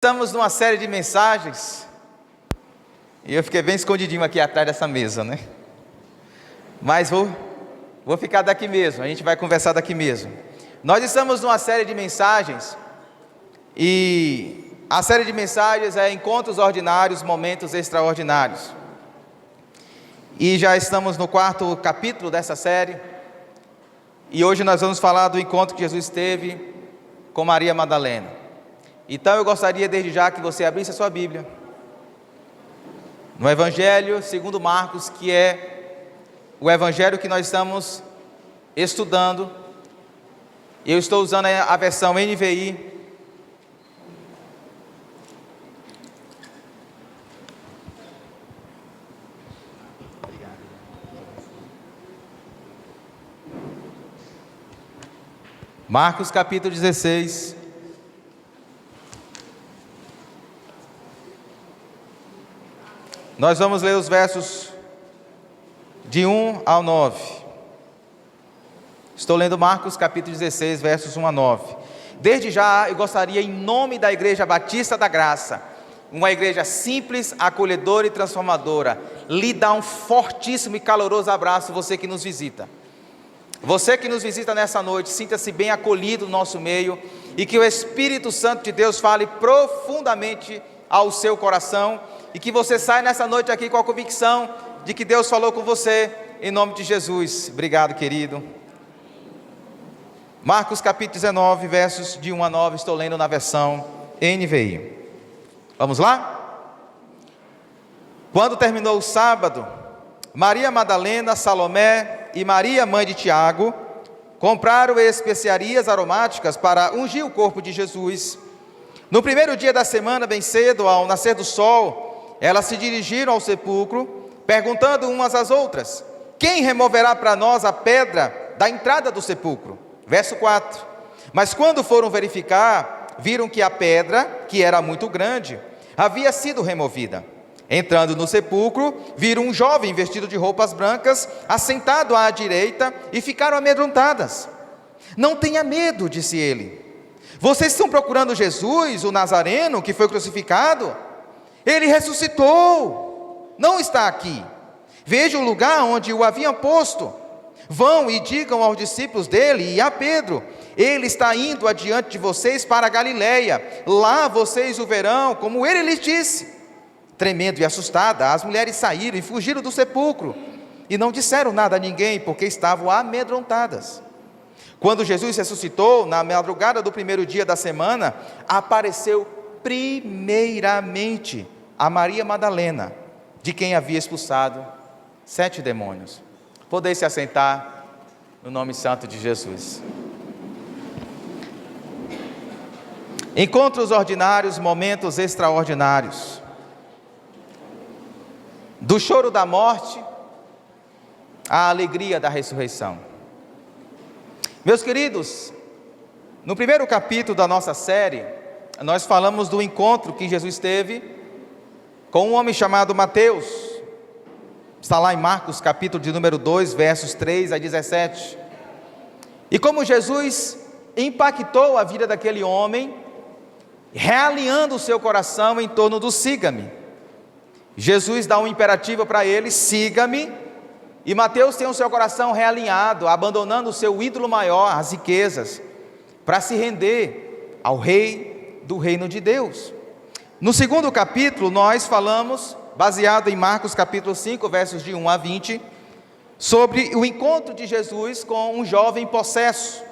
Estamos numa série de mensagens, e eu fiquei bem escondidinho aqui atrás dessa mesa, né? Mas vou ficar daqui mesmo, a gente vai conversar daqui mesmo. Nós estamos numa série de mensagens, e a série de mensagens é Encontros Ordinários, Momentos Extraordinários. E já estamos no 4º capítulo dessa série, e hoje nós vamos falar do encontro que Jesus teve com Maria Madalena. Então eu gostaria desde já que você abrisse a sua Bíblia no Evangelho segundo Marcos, que é o Evangelho que nós estamos estudando. Eu estou usando a versão NVI. Marcos capítulo 16. Nós vamos ler os versos de 1 ao 9. Estou lendo Marcos capítulo 16, versos 1 a 9. Desde já eu gostaria, em nome da Igreja Batista da Graça, uma igreja simples, acolhedora e transformadora, lhe dar um fortíssimo e caloroso abraço, você que nos visita. Você que nos visita nessa noite, sinta-se bem acolhido no nosso meio, e que o Espírito Santo de Deus fale profundamente ao seu coração, e que você saia nessa noite aqui com a convicção de que Deus falou com você, em nome de Jesus. Obrigado, querido. Marcos capítulo 19, versos de 1 a 9, estou lendo na versão NVI. Vamos lá? Quando terminou o sábado, Maria Madalena, Salomé e Maria, mãe de Tiago, compraram especiarias aromáticas para ungir o corpo de Jesus. No primeiro dia da semana, bem cedo, ao nascer do sol, elas se dirigiram ao sepulcro, perguntando umas às outras: quem removerá para nós a pedra da entrada do sepulcro? Verso 4. Mas quando foram verificar, viram que a pedra, que era muito grande, havia sido removida. Entrando no sepulcro, viram um jovem vestido de roupas brancas, assentado à direita, e ficaram amedrontadas. Não tenha medo, disse ele. Vocês estão procurando Jesus, o Nazareno, que foi crucificado? Ele ressuscitou, não está aqui. Vejam o lugar onde o haviam posto. Vão e digam aos discípulos dele e a Pedro: ele está indo adiante de vocês para a Galileia. Lá vocês o verão, como ele lhes disse. Tremendo e assustada, as mulheres saíram e fugiram do sepulcro, e não disseram nada a ninguém, porque estavam amedrontadas. Quando Jesus ressuscitou, na madrugada do primeiro dia da semana, apareceu primeiramente a Maria Madalena, de quem havia expulsado 7 demônios. Podeis se assentar no nome santo de Jesus. Encontros ordinários, momentos extraordinários. Do choro da morte à alegria da ressurreição. Meus queridos, no primeiro capítulo da nossa série, nós falamos do encontro que Jesus teve com um homem chamado Mateus. Está lá em Marcos capítulo de número 2, versos 3 a 17. E como Jesus impactou a vida daquele homem, realinhando o seu coração em torno do siga-me. Jesus dá um imperativo para ele: siga-me. E Mateus tem o seu coração realinhado, abandonando o seu ídolo maior, as riquezas, para se render ao rei do reino de Deus. No segundo capítulo nós falamos, baseado em Marcos capítulo 5, versos de 1 a 20, sobre o encontro de Jesus com um jovem possesso.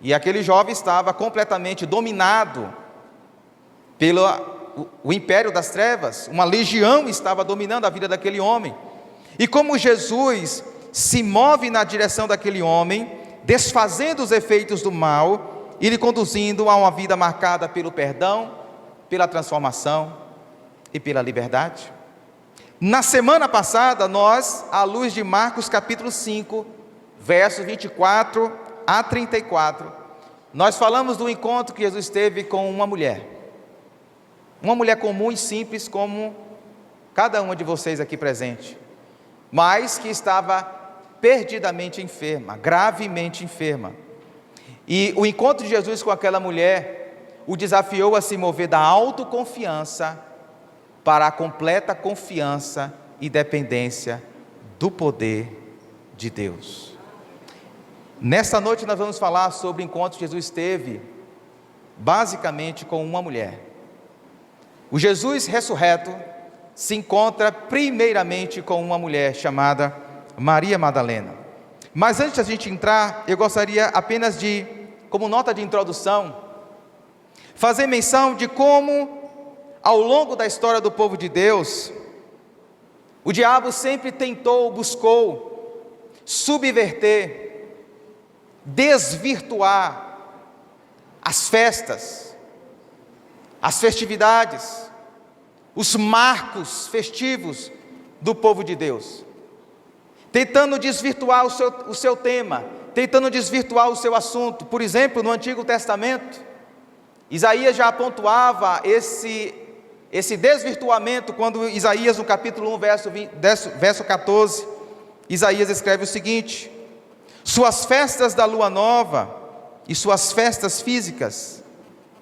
E aquele jovem estava completamente dominado pelo império das trevas. Uma legião estava dominando a vida daquele homem. E como Jesus se move na direção daquele homem, desfazendo os efeitos do mal e lhe conduzindo a uma vida marcada pelo perdão, pela transformação e pela liberdade. Na semana passada, nós, à luz de Marcos capítulo 5, versos 24 a 34, nós falamos do encontro que Jesus teve com uma mulher comum e simples como cada uma de vocês aqui presente, mas que estava perdidamente enferma, gravemente enferma. E o encontro de Jesus com aquela mulher o desafiou a se mover da autoconfiança para a completa confiança e dependência do poder de Deus. Nesta noite nós vamos falar sobre o encontro que Jesus teve, basicamente com uma mulher. O Jesus ressurreto se encontra primeiramente com uma mulher chamada Maria Madalena. Mas antes de a gente entrar, eu gostaria apenas de, como nota de introdução, fazer menção de como, ao longo da história do povo de Deus, o diabo sempre buscou subverter, desvirtuar as festas, as festividades, os marcos festivos do povo de Deus, tentando desvirtuar o seu tema, tentando desvirtuar o seu assunto. Por exemplo, no Antigo Testamento, Isaías já pontuava esse desvirtuamento, quando Isaías, no capítulo 1, verso 14, Isaías escreve o seguinte: suas festas da lua nova e suas festas físicas,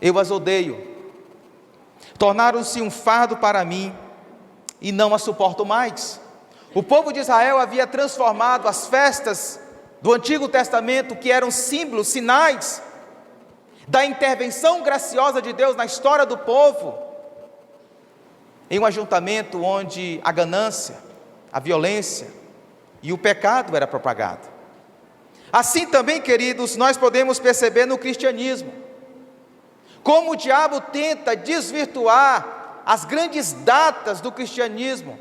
eu as odeio, tornaram-se um fardo para mim, e não as suporto mais. O povo de Israel havia transformado as festas do Antigo Testamento, que eram símbolos, sinais da intervenção graciosa de Deus na história do povo, em um ajuntamento onde a ganância, a violência e o pecado era propagado. Assim também, queridos, nós podemos perceber no cristianismo, como o diabo tenta desvirtuar as grandes datas do cristianismo,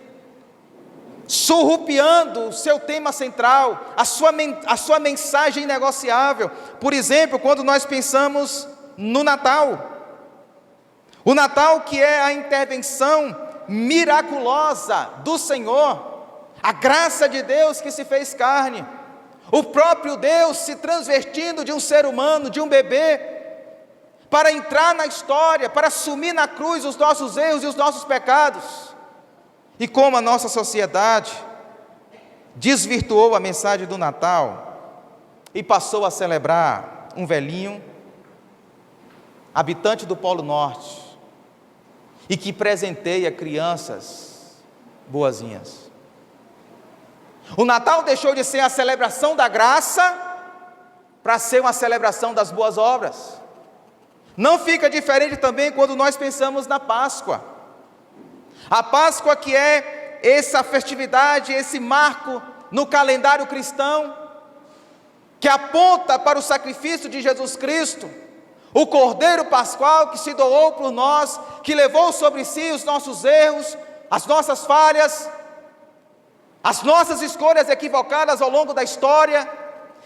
surrupiando o seu tema central, a sua mensagem inegociável. Por exemplo, quando nós pensamos no Natal, o Natal, que é a intervenção miraculosa do Senhor, a graça de Deus que se fez carne, o próprio Deus se transvestindo de um ser humano, de um bebê, para entrar na história, para assumir na cruz os nossos erros e os nossos pecados. E como a nossa sociedade desvirtuou a mensagem do Natal e passou a celebrar um velhinho, habitante do Polo Norte, e que presenteia crianças boazinhas. O Natal deixou de ser a celebração da graça para ser uma celebração das boas obras. Não fica diferente também quando nós pensamos na Páscoa. A Páscoa, que é essa festividade, esse marco no calendário cristão, que aponta para o sacrifício de Jesus Cristo, o Cordeiro Pascual que se doou por nós, que levou sobre si os nossos erros, as nossas falhas, as nossas escolhas equivocadas ao longo da história,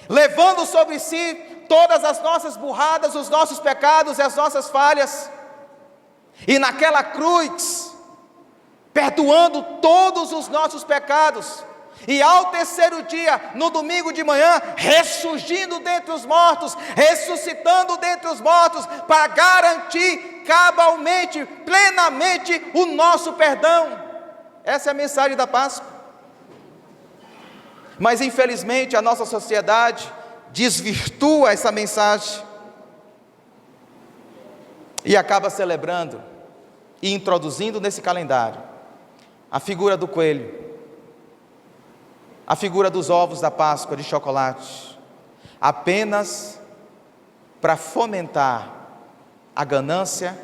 levando sobre si todas as nossas burradas, os nossos pecados e as nossas falhas, e naquela cruz, perdoando todos os nossos pecados, e ao terceiro dia, no domingo de manhã, ressurgindo dentre os mortos, ressuscitando dentre os mortos, para garantir cabalmente, plenamente o nosso perdão. Essa é a mensagem da Páscoa. Mas infelizmente a nossa sociedade desvirtua essa mensagem e acaba celebrando e introduzindo nesse calendário a figura do coelho, a figura dos ovos da Páscoa de chocolate, apenas para fomentar a ganância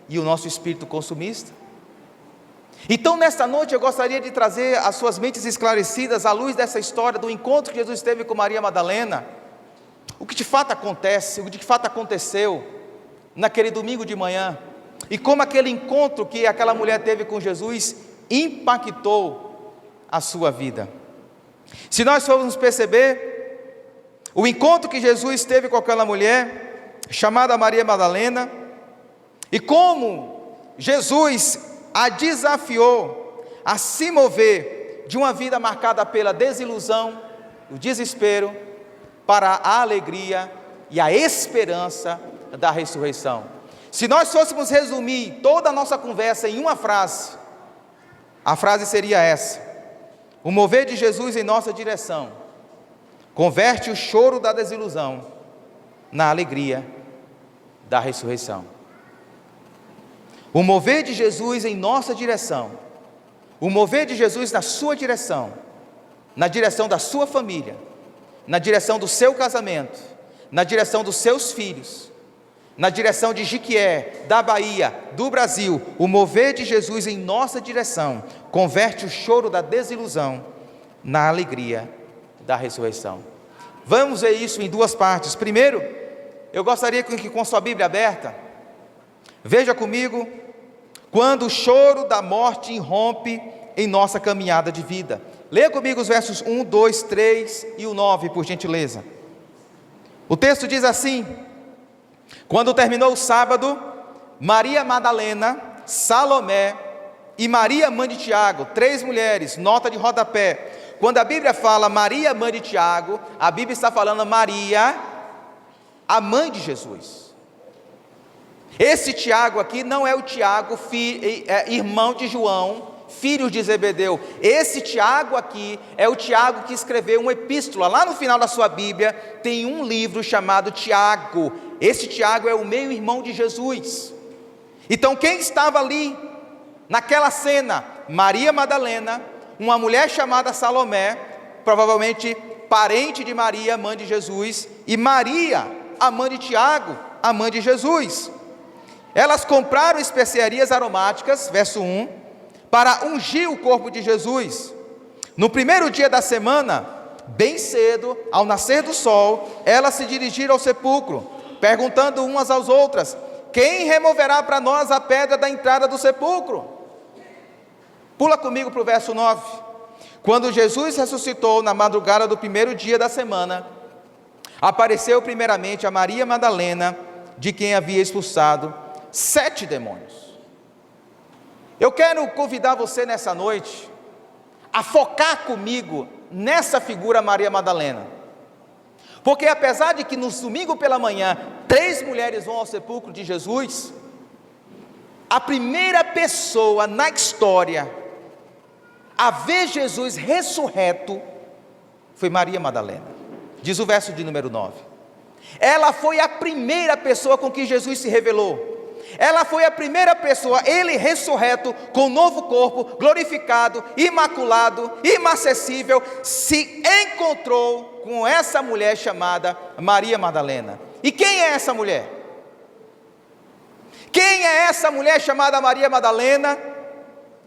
e o nosso espírito consumista. Então, nesta noite, eu gostaria de trazer as suas mentes esclarecidas à luz dessa história do encontro que Jesus teve com Maria Madalena, o que de fato acontece, o que de fato aconteceu naquele domingo de manhã, e como aquele encontro que aquela mulher teve com Jesus impactou a sua vida. Se nós formos perceber, o encontro que Jesus teve com aquela mulher, chamada Maria Madalena, e como Jesus a desafiou a se mover de uma vida marcada pela desilusão, o desespero, para a alegria e a esperança da ressurreição. Se nós fôssemos resumir toda a nossa conversa em uma frase, a frase seria essa: o mover de Jesus em nossa direção converte o choro da desilusão na alegria da ressurreição. o mover de Jesus em nossa direção, o mover de Jesus na sua direção, na direção da sua família, na direção do seu casamento, na direção dos seus filhos, na direção de Jiquié, da Bahia, do Brasil, o mover de Jesus em nossa direção, converte o choro da desilusão na alegria da ressurreição. Vamos ver isso em duas partes. Primeiro, eu gostaria que com sua Bíblia aberta, veja comigo, quando o choro da morte irrompe em nossa caminhada de vida. Leia comigo os versos 1, 2, 3 e o 9, por gentileza. O texto diz assim: quando terminou o sábado, Maria Madalena, Salomé e Maria, mãe de Tiago, 3 mulheres, nota de rodapé. Quando a Bíblia fala Maria, mãe de Tiago, a Bíblia está falando Maria, a mãe de Jesus. Esse Tiago aqui não é o Tiago, irmão de João, filho de Zebedeu. Esse Tiago aqui é o Tiago que escreveu uma epístola. Lá no final da sua Bíblia tem um livro chamado Tiago. Esse Tiago é o meio-irmão de Jesus. Então quem estava ali naquela cena? Maria Madalena, uma mulher chamada Salomé, provavelmente parente de Maria, mãe de Jesus, e Maria, a mãe de Tiago, a mãe de Jesus. Elas compraram especiarias aromáticas, verso 1, para ungir o corpo de Jesus. No primeiro dia da semana, bem cedo, ao nascer do sol, elas se dirigiram ao sepulcro, perguntando umas às outras: quem removerá para nós a pedra da entrada do sepulcro? Pula comigo para o verso 9. Quando Jesus ressuscitou na madrugada do primeiro dia da semana, apareceu primeiramente a Maria Madalena, de quem havia expulsado 7 demônios. Eu quero convidar você nessa noite a focar comigo nessa figura Maria Madalena, porque apesar de que no domingo pela manhã 3 mulheres vão ao sepulcro de Jesus, a primeira pessoa na história a ver Jesus ressurreto foi Maria Madalena. Diz o verso de número 9. Ela foi a primeira pessoa com que Jesus se revelou. Ela foi a primeira pessoa, ele ressurreto, com novo corpo, glorificado, imaculado, inacessível, se encontrou com essa mulher chamada Maria Madalena. E quem é essa mulher? Quem é essa mulher chamada Maria Madalena,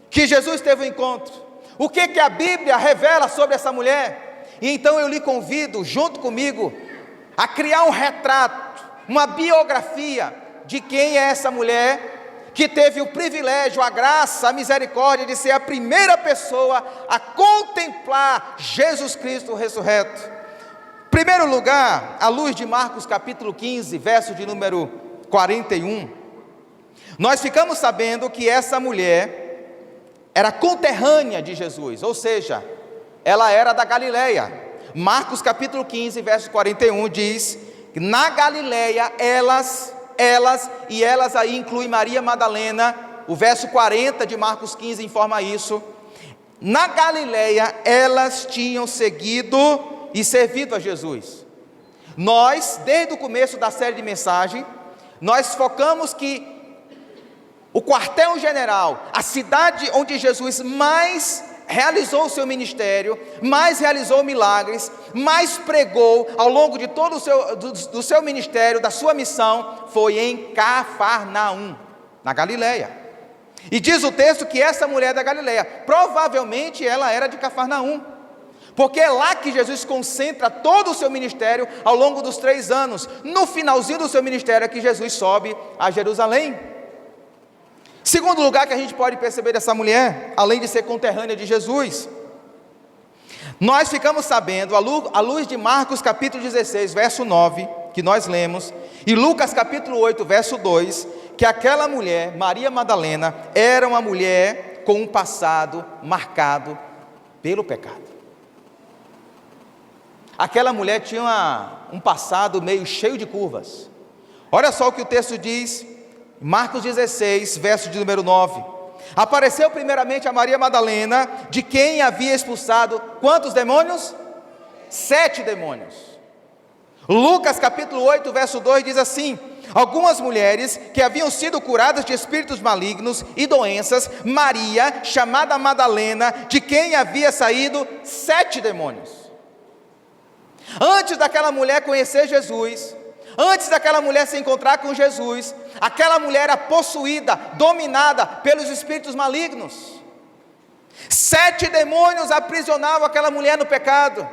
que Jesus teve um encontro? O que a Bíblia revela sobre essa mulher? E então eu lhe convido, junto comigo, a criar um retrato, uma biografia de quem é essa mulher que teve o privilégio, a graça, a misericórdia de ser a primeira pessoa a contemplar Jesus Cristo ressurreto. Em primeiro lugar, à luz de Marcos capítulo 15, verso de número 41, nós ficamos sabendo que essa mulher era conterrânea de Jesus, ou seja, ela era da Galileia. Marcos capítulo 15, verso 41 diz que na Galileia elas aí inclui Maria Madalena. O verso 40 de Marcos 15 informa isso. Na Galileia elas tinham seguido e servido a Jesus. Nós, desde o começo da série de mensagem, nós focamos que o quartel-general, a cidade onde Jesus mais realizou o seu ministério, mais realizou milagres, mais pregou ao longo de todo do seu ministério, da sua missão, foi em Cafarnaum, na Galileia. E diz o texto que essa mulher da Galileia, provavelmente ela era de Cafarnaum, porque é lá que Jesus concentra todo o seu ministério ao longo dos 3 anos. No finalzinho do seu ministério é que Jesus sobe a Jerusalém. Segundo lugar que a gente pode perceber dessa mulher, além de ser conterrânea de Jesus, nós ficamos sabendo, à luz de Marcos capítulo 16, verso 9, que nós lemos, e Lucas capítulo 8, verso 2, que aquela mulher, Maria Madalena, era uma mulher com um passado marcado pelo pecado. Aquela mulher tinha um passado meio cheio de curvas. Olha só o que o texto diz, Marcos 16, verso de número 9. Apareceu primeiramente a Maria Madalena, de quem havia expulsado quantos demônios? 7 demônios. Lucas capítulo 8, verso 2 diz assim: algumas mulheres que haviam sido curadas de espíritos malignos e doenças, Maria, chamada Madalena, de quem havia saído 7 demônios. Antes daquela mulher conhecer Jesus, antes daquela mulher se encontrar com Jesus, aquela mulher era possuída, dominada pelos espíritos malignos. 7 demônios aprisionavam aquela mulher no pecado.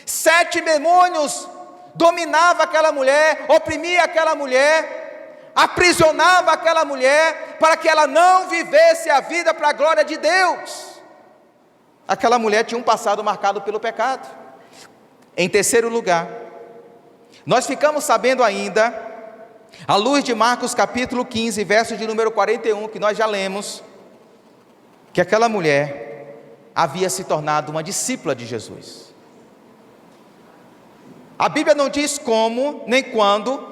7 demônios dominavam aquela mulher, oprimia aquela mulher, aprisionava aquela mulher, para que ela não vivesse a vida para a glória de Deus. Aquela mulher tinha um passado marcado pelo pecado. Em terceiro lugar, nós ficamos sabendo ainda, à luz de Marcos capítulo 15, verso de número 41, que nós já lemos, que aquela mulher havia se tornado uma discípula de Jesus. A Bíblia não diz como, nem quando,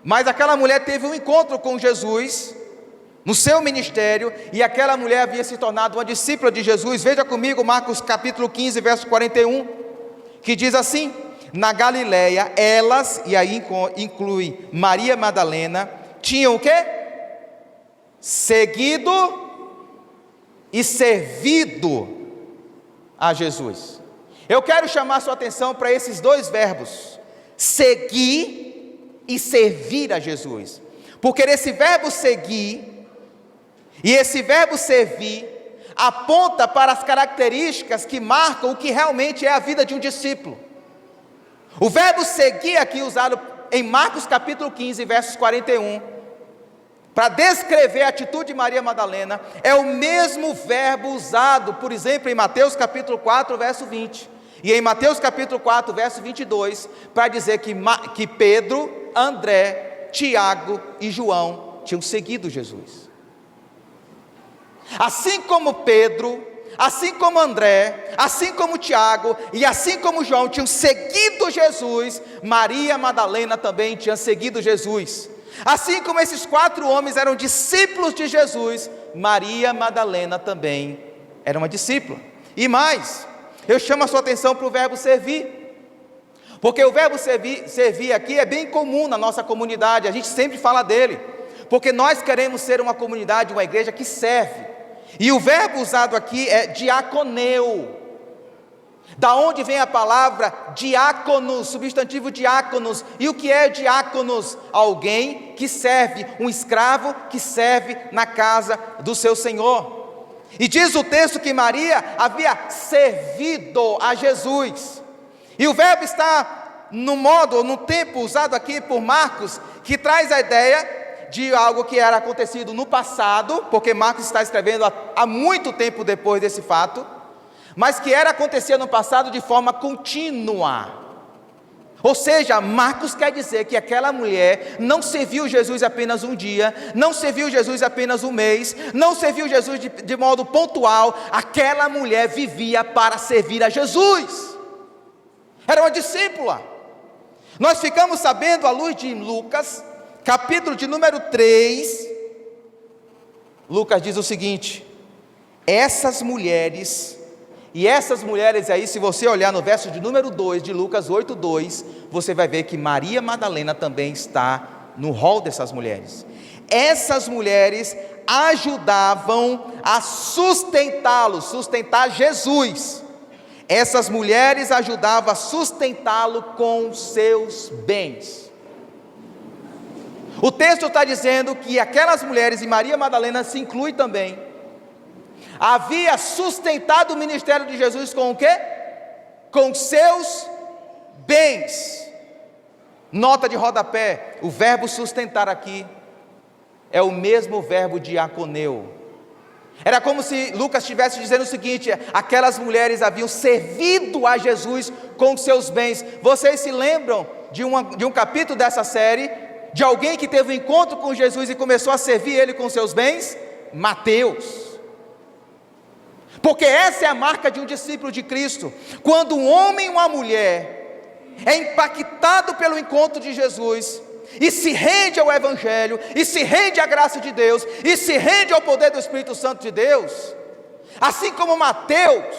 mas aquela mulher teve um encontro com Jesus, no seu ministério, e aquela mulher havia se tornado uma discípula de Jesus. Veja comigo Marcos capítulo 15, verso 41, que diz assim: na Galileia, elas, e aí inclui Maria Madalena, tinham o quê? Seguido e servido a Jesus. Eu quero chamar sua atenção para esses 2 verbos, seguir e servir a Jesus, porque esse verbo seguir e esse verbo servir aponta para as características que marcam o que realmente é a vida de um discípulo. O verbo seguir aqui usado em Marcos capítulo 15, versos 41, para descrever a atitude de Maria Madalena, é o mesmo verbo usado, por exemplo, em Mateus capítulo 4, verso 20, e em Mateus capítulo 4, verso 22, para dizer que Pedro, André, Tiago e João tinham seguido Jesus. Assim como Pedro, assim como André, assim como Tiago e assim como João tinham seguido Jesus, Maria Madalena também tinha seguido Jesus. Assim como esses 4 homens eram discípulos de Jesus, Maria Madalena também era uma discípula. E mais, eu chamo a sua atenção para o verbo servir, porque o verbo servir aqui é bem comum na nossa comunidade, a gente sempre fala dele, porque nós queremos ser uma comunidade, uma igreja que serve, e o verbo usado aqui é diaconeu, da onde vem a palavra diáconos, substantivo diáconos. E o que é diáconos? Alguém que serve, um escravo que serve na casa do seu senhor. E diz o texto que Maria havia servido a Jesus, e o verbo está no modo, ou no tempo usado aqui por Marcos, que traz a ideia de algo que era acontecido no passado, porque Marcos está escrevendo há muito tempo depois desse fato, mas que acontecia no passado de forma contínua. Ou seja, Marcos quer dizer que aquela mulher não serviu Jesus apenas um dia, não serviu Jesus apenas um mês, não serviu Jesus de modo pontual. Aquela mulher vivia para servir a Jesus, era uma discípula. Nós ficamos sabendo à luz de Lucas, capítulo de número 3, Lucas diz o seguinte: essas mulheres aí, se você olhar no verso de número 2 de Lucas 8:2, você vai ver que Maria Madalena também está no rol dessas mulheres. Essas mulheres ajudavam a sustentar Jesus. Essas mulheres ajudavam a sustentá-lo com seus bens. O texto está dizendo que aquelas mulheres, e Maria Madalena se inclui também, havia sustentado o ministério de Jesus com o quê? Com seus bens. Nota de rodapé: o verbo sustentar aqui é o mesmo verbo diaconeu. Era como se Lucas estivesse dizendo o seguinte: aquelas mulheres haviam servido a Jesus com seus bens. Vocês se lembram de um capítulo dessa série, de alguém que teve um encontro com Jesus e começou a servir ele com seus bens? Mateus. Porque essa é a marca de um discípulo de Cristo. Quando um homem e uma mulher é impactado pelo encontro de Jesus, e se rende ao Evangelho, e se rende à graça de Deus, e se rende ao poder do Espírito Santo de Deus, assim como Mateus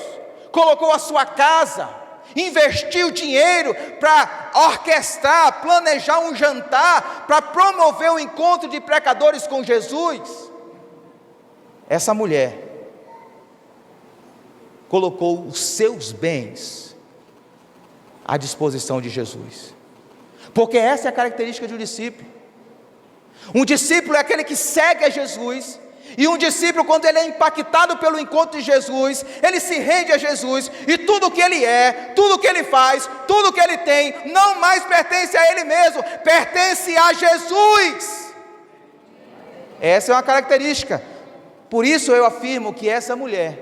colocou a sua casa, investiu dinheiro para orquestrar, planejar um jantar, para promover o encontro de pecadores com Jesus. Essa mulher colocou os seus bens à disposição de Jesus, porque essa é a característica de um discípulo. Um discípulo é aquele que segue a Jesus, e um discípulo, quando ele é impactado pelo encontro de Jesus, ele se rende a Jesus, e tudo o que ele é, tudo o que ele faz, tudo o que ele tem, não mais pertence a ele mesmo, pertence a Jesus. Essa é uma característica. Por isso eu afirmo que essa mulher,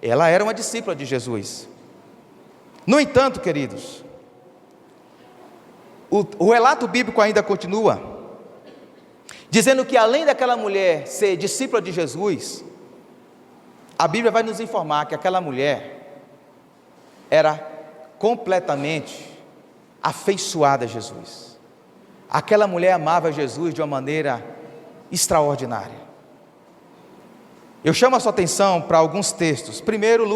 ela era uma discípula de Jesus. No entanto, queridos, o relato bíblico ainda continua dizendo que além daquela mulher ser discípula de Jesus, a Bíblia vai nos informar que aquela mulher era completamente afeiçoada a Jesus. Aquela mulher amava Jesus de uma maneira extraordinária. Eu chamo a sua atenção para alguns textos. Primeiro,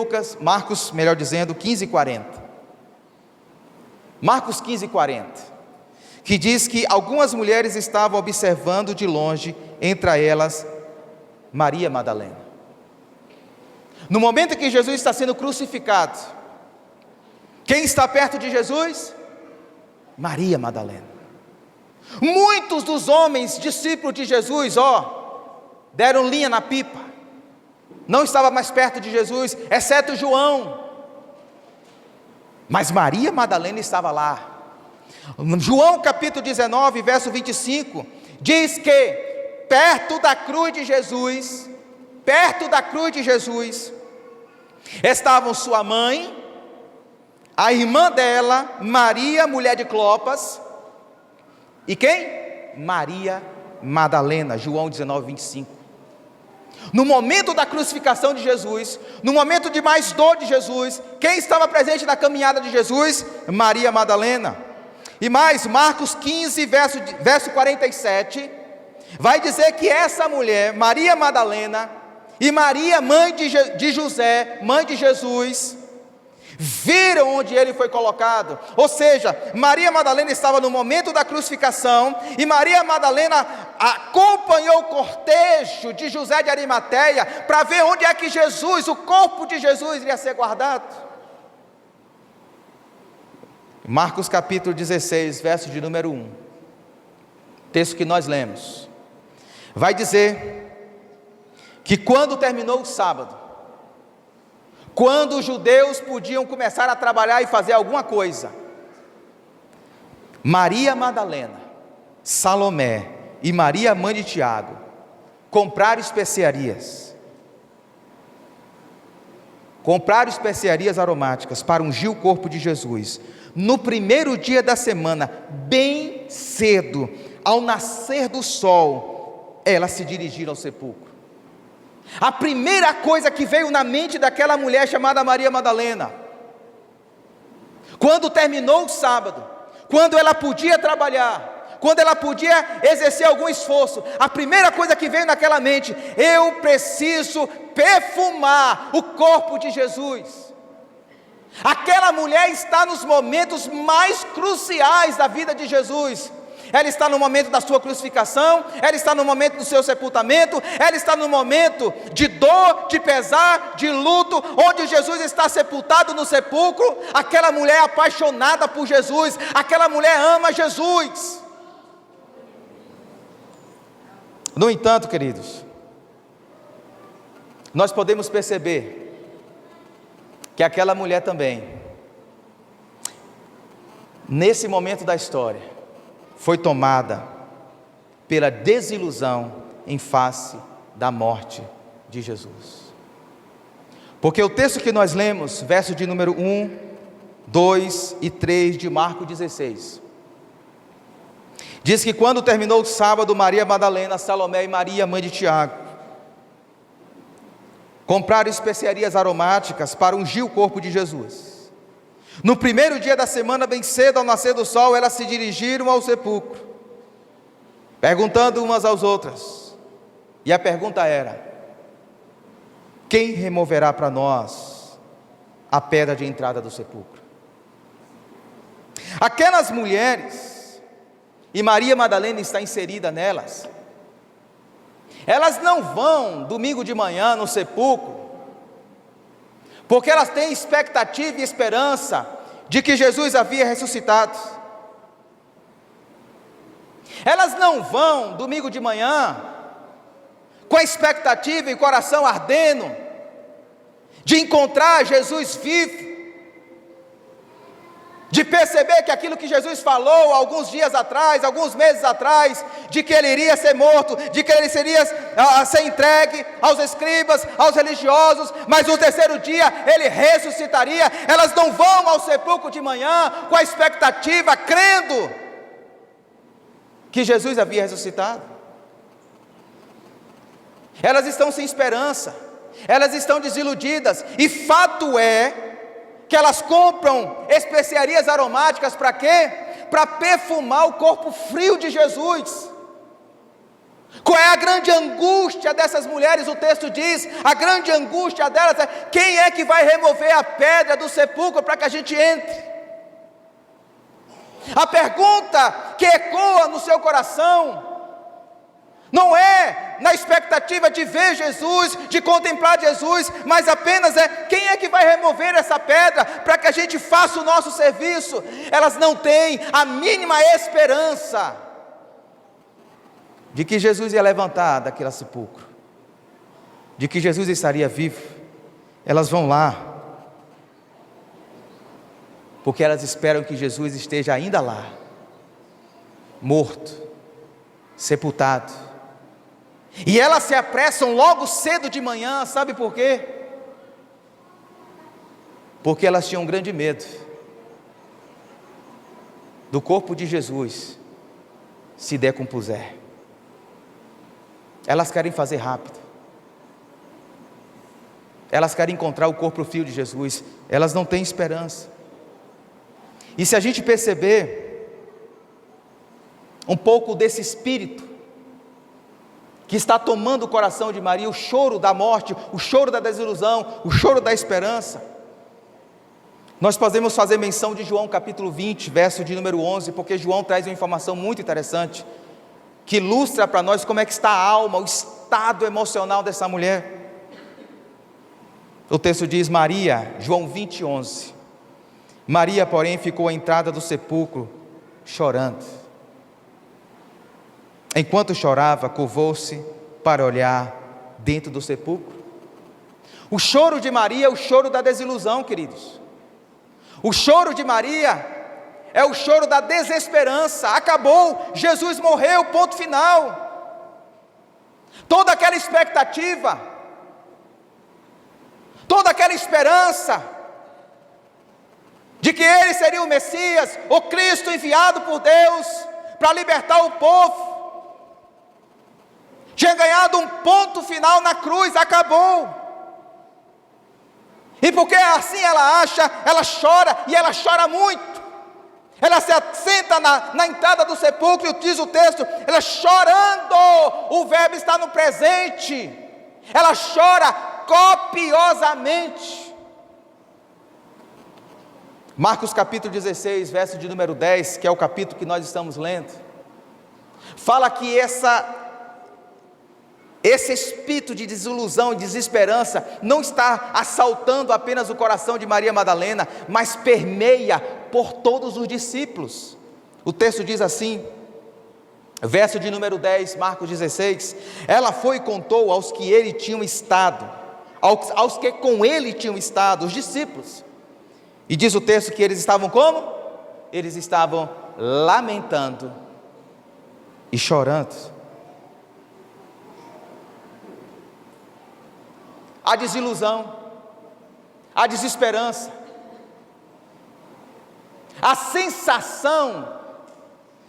Marcos, melhor dizendo, 15:40. Marcos 15:40. Que diz que algumas mulheres estavam observando de longe, entre elas Maria Madalena. No momento em que Jesus está sendo crucificado, quem está perto de Jesus? Maria Madalena. Muitos dos homens discípulos de Jesus, deram linha na pipa, não estava mais perto de Jesus, exceto João, mas Maria Madalena estava lá. João capítulo 19, verso 25, diz que perto da cruz de Jesus, estavam sua mãe, a irmã dela, Maria, mulher de Clopas, e quem? Maria Madalena. João 19, 25. No momento da crucificação de Jesus, no momento de mais dor de Jesus, quem estava presente na caminhada de Jesus? Maria Madalena. E mais, Marcos 15, verso 47, vai dizer que essa mulher, Maria Madalena, e Maria, mãe de José, mãe de Jesus, viram onde ele foi colocado. Ou seja, Maria Madalena estava no momento da crucificação, e Maria Madalena acompanhou o cortejo de José de Arimateia, para ver onde é que Jesus, o corpo de Jesus, iria ser guardado. Marcos capítulo 16, verso de número 1, texto que nós lemos, vai dizer que quando terminou o sábado, quando os judeus podiam começar a trabalhar e fazer alguma coisa, Maria Madalena, Salomé e Maria, mãe de Tiago, compraram especiarias aromáticas para ungir o corpo de Jesus. No primeiro dia da semana, bem cedo, ao nascer do sol, elas se dirigiram ao sepulcro. A primeira coisa que veio na mente daquela mulher chamada Maria Madalena, quando terminou o sábado, quando ela podia trabalhar, quando ela podia exercer algum esforço, a primeira coisa que veio naquela mente: eu preciso perfumar o corpo de Jesus. Aquela mulher está nos momentos mais cruciais da vida de Jesus. Ela está no momento da sua crucificação, ela está no momento do seu sepultamento, ela está no momento de dor, de pesar, de luto, onde Jesus está sepultado no sepulcro. Aquela mulher é apaixonada por Jesus, aquela mulher ama Jesus. No entanto, queridos, nós podemos perceber que aquela mulher também, nesse momento da história, foi tomada pela desilusão em face da morte de Jesus. Porque o texto que nós lemos, verso de número 1, 2 e 3 de Marcos 16, diz que quando terminou o sábado, Maria Madalena, Salomé e Maria, mãe de Tiago, compraram especiarias aromáticas para ungir o corpo de Jesus. No primeiro dia da semana, bem cedo, ao nascer do sol, elas se dirigiram ao sepulcro, perguntando umas às outras. E a pergunta era: quem removerá para nós a pedra de entrada do sepulcro. Aquelas mulheres, e Maria Madalena está inserida nelas, elas não vão domingo de manhã no sepulcro, porque elas têm expectativa e esperança de que Jesus havia ressuscitado. Elas não vão domingo de manhã com a expectativa e coração ardendo de encontrar Jesus vivo, de perceber que aquilo que Jesus falou alguns dias atrás, alguns meses atrás, de que ele iria ser morto, de que ele seria ser entregue aos escribas, aos religiosos, mas no terceiro dia ele ressuscitaria. Elas não vão ao sepulcro de manhã com a expectativa, crendo que Jesus havia ressuscitado. Elas estão sem esperança, elas estão desiludidas, e fato é que elas compram especiarias aromáticas para quê? Para perfumar o corpo frio de Jesus. Qual é a grande angústia dessas mulheres? O texto diz, a grande angústia delas é: quem é que vai remover a pedra do sepulcro para que a gente entre? A pergunta que ecoa no seu coração não é na expectativa de ver Jesus, de contemplar Jesus, mas apenas é: quem é que vai remover essa pedra para que a gente faça o nosso serviço? Elas não têm a mínima esperança de que Jesus ia levantar daquele sepulcro, de que Jesus estaria vivo. Elas vão lá porque elas esperam que Jesus esteja ainda lá, morto, sepultado. E elas se apressam logo cedo de manhã, sabe por quê? Porque elas tinham um grande medo do corpo de Jesus se decompuser. Elas querem fazer rápido, elas querem encontrar o corpo frio de Jesus, elas não têm esperança. E se a gente perceber um pouco desse espírito que está tomando o coração de Maria, o choro da morte, o choro da desilusão, o choro da esperança, nós podemos fazer menção de João capítulo 20, verso de número 11, porque João traz uma informação muito interessante, que ilustra para nós como é que está a alma, o estado emocional dessa mulher. O texto diz: Maria, João 20, 11, Maria, porém, ficou à entrada do sepulcro, chorando. Enquanto chorava, curvou-se para olhar dentro do sepulcro. O choro de Maria é o choro da desilusão, queridos. O choro de Maria é o choro da desesperança. Acabou, Jesus morreu, ponto final. Toda aquela expectativa, toda aquela esperança de que ele seria o Messias, o Cristo enviado por Deus para libertar o povo, tinha ganhado um ponto final na cruz, acabou. E porque assim ela acha, ela chora, e ela chora muito. Ela se assenta na entrada do sepulcro, e diz o texto, ela chorando, o verbo está no presente, ela chora copiosamente. Marcos capítulo 16, verso de número 10, que é o capítulo que nós estamos lendo, fala que esse espírito de desilusão e desesperança não está assaltando apenas o coração de Maria Madalena, mas permeia por todos os discípulos. O texto diz assim, verso de número 10, Marcos 16, ela foi e contou aos que ele tinham estado, aos que com ele tinham estado, os discípulos. E diz o texto que eles estavam como? Eles estavam lamentando e chorando. A desilusão, a desesperança, a sensação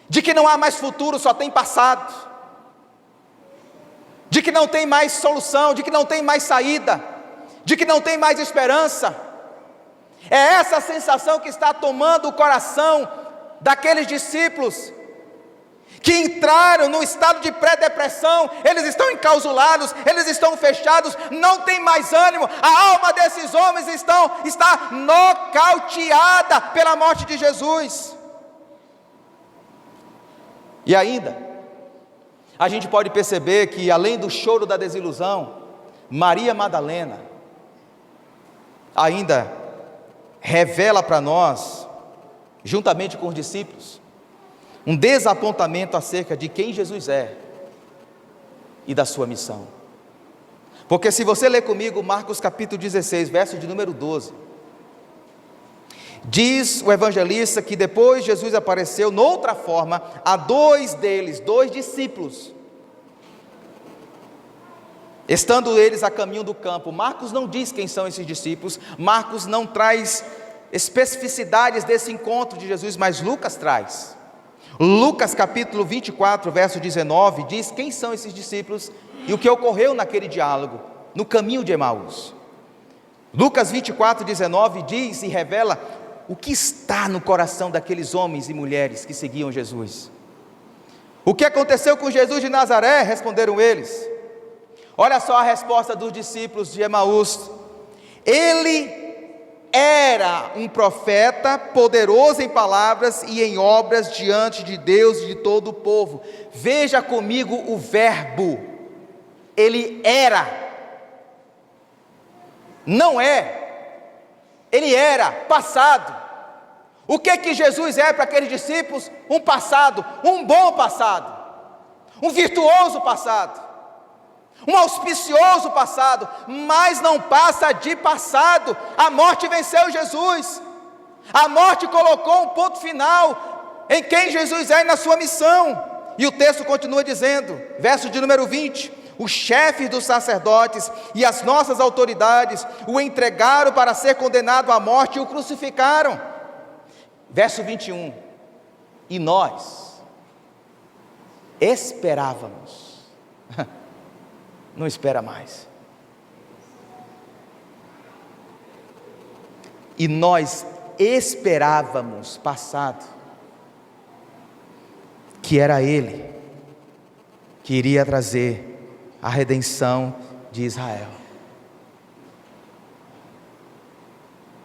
de que não há mais futuro, só tem passado, de que não tem mais solução, de que não tem mais saída, de que não tem mais esperança. É essa sensação que está tomando o coração daqueles discípulos, que entraram no estado de pré-depressão, eles estão enclausulados, eles estão fechados, não tem mais ânimo, a alma desses homens está nocauteada pela morte de Jesus. E ainda, a gente pode perceber que além do choro da desilusão, Maria Madalena ainda revela para nós, juntamente com os discípulos, um desapontamento acerca de quem Jesus é e da sua missão. Porque se você ler comigo Marcos capítulo 16, verso de número 12, diz o evangelista que depois Jesus apareceu noutra forma a dois discípulos, estando eles a caminho do campo. Marcos não diz quem são esses discípulos, Marcos não traz especificidades desse encontro de Jesus, mas Lucas traz. Lucas capítulo 24, verso 19, diz quem são esses discípulos e o que ocorreu naquele diálogo, no caminho de Emaús. Lucas 24, 19 diz e revela o que está no coração daqueles homens e mulheres que seguiam Jesus. O que aconteceu com Jesus de Nazaré? Responderam eles. Olha só a resposta dos discípulos de Emaús: ele era um profeta, poderoso em palavras e em obras diante de Deus e de todo o povo. Veja comigo o verbo, ele era, não é, ele era, passado. O que Jesus é para aqueles discípulos? Um passado, um bom passado, um virtuoso passado, um auspicioso passado, mas não passa de passado. A morte venceu Jesus, a morte colocou um ponto final em quem Jesus é e na sua missão. E o texto continua dizendo, verso de número 20: os chefes dos sacerdotes e as nossas autoridades o entregaram para ser condenado à morte e o crucificaram. Verso 21, e nós esperávamos, não espera mais, e nós esperávamos, passado, que era Ele que iria trazer a redenção de Israel.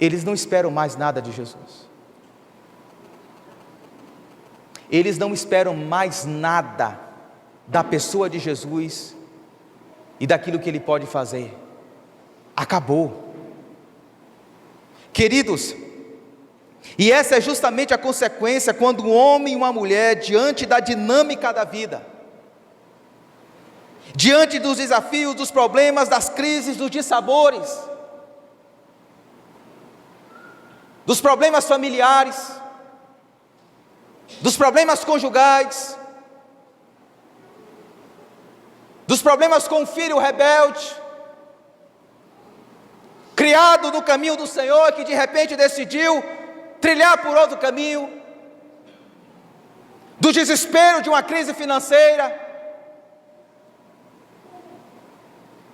Eles não esperam mais nada de Jesus, eles não esperam mais nada da pessoa de Jesus e daquilo que Ele pode fazer. Acabou, queridos. E essa é justamente a consequência quando um homem e uma mulher, diante da dinâmica da vida, diante dos desafios, dos problemas, das crises, dos dissabores, dos problemas familiares, dos problemas conjugais, dos problemas com o filho rebelde, criado no caminho do Senhor, que de repente decidiu trilhar por outro caminho, do desespero de uma crise financeira,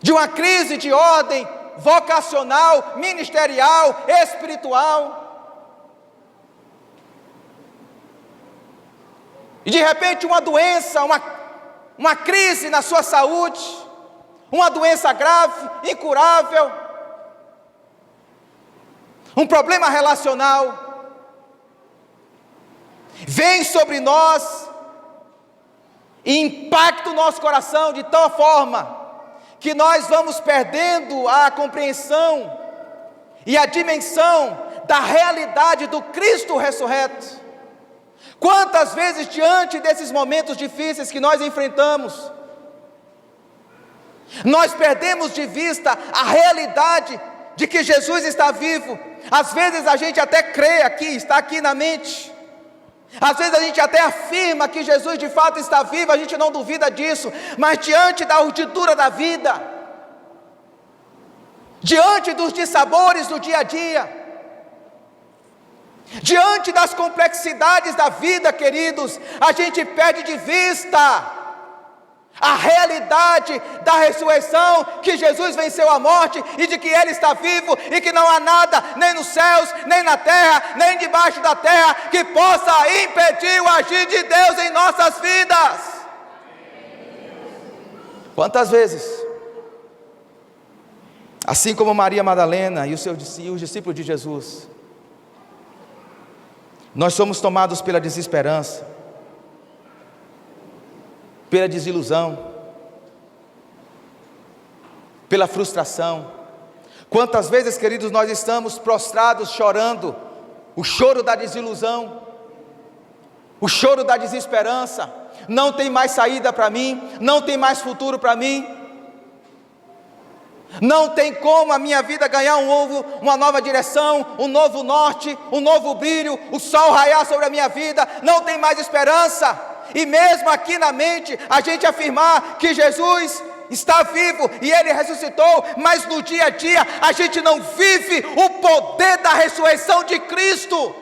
de uma crise de ordem vocacional, ministerial, espiritual, e de repente uma doença, uma crise na sua saúde, uma doença grave, incurável, um problema relacional, vem sobre nós e impacta o nosso coração de tal forma que nós vamos perdendo a compreensão e a dimensão da realidade do Cristo ressurreto. Quantas vezes diante desses momentos difíceis que nós enfrentamos, nós perdemos de vista a realidade de que Jesus está vivo. Às vezes a gente até crê aqui, está aqui na mente, às vezes a gente até afirma que Jesus de fato está vivo, a gente não duvida disso, mas diante da urdidura da vida, diante dos dissabores do dia a dia, diante das complexidades da vida, queridos, a gente perde de vista a realidade da ressurreição, que Jesus venceu a morte e de que Ele está vivo e que não há nada, nem nos céus, nem na terra, nem debaixo da terra, que possa impedir o agir de Deus em nossas vidas. Quantas vezes, assim como Maria Madalena e os discípulos de Jesus, nós somos tomados pela desesperança, pela desilusão, pela frustração. Quantas vezes, queridos, nós estamos prostrados chorando, o choro da desilusão, o choro da desesperança. Não tem mais saída para mim, não tem mais futuro para mim, não tem como a minha vida ganhar uma nova direção, um novo norte, um novo brilho, o sol raiar sobre a minha vida, não tem mais esperança. E mesmo aqui na mente, a gente afirmar que Jesus está vivo e Ele ressuscitou, mas no dia a dia, a gente não vive o poder da ressurreição de Cristo.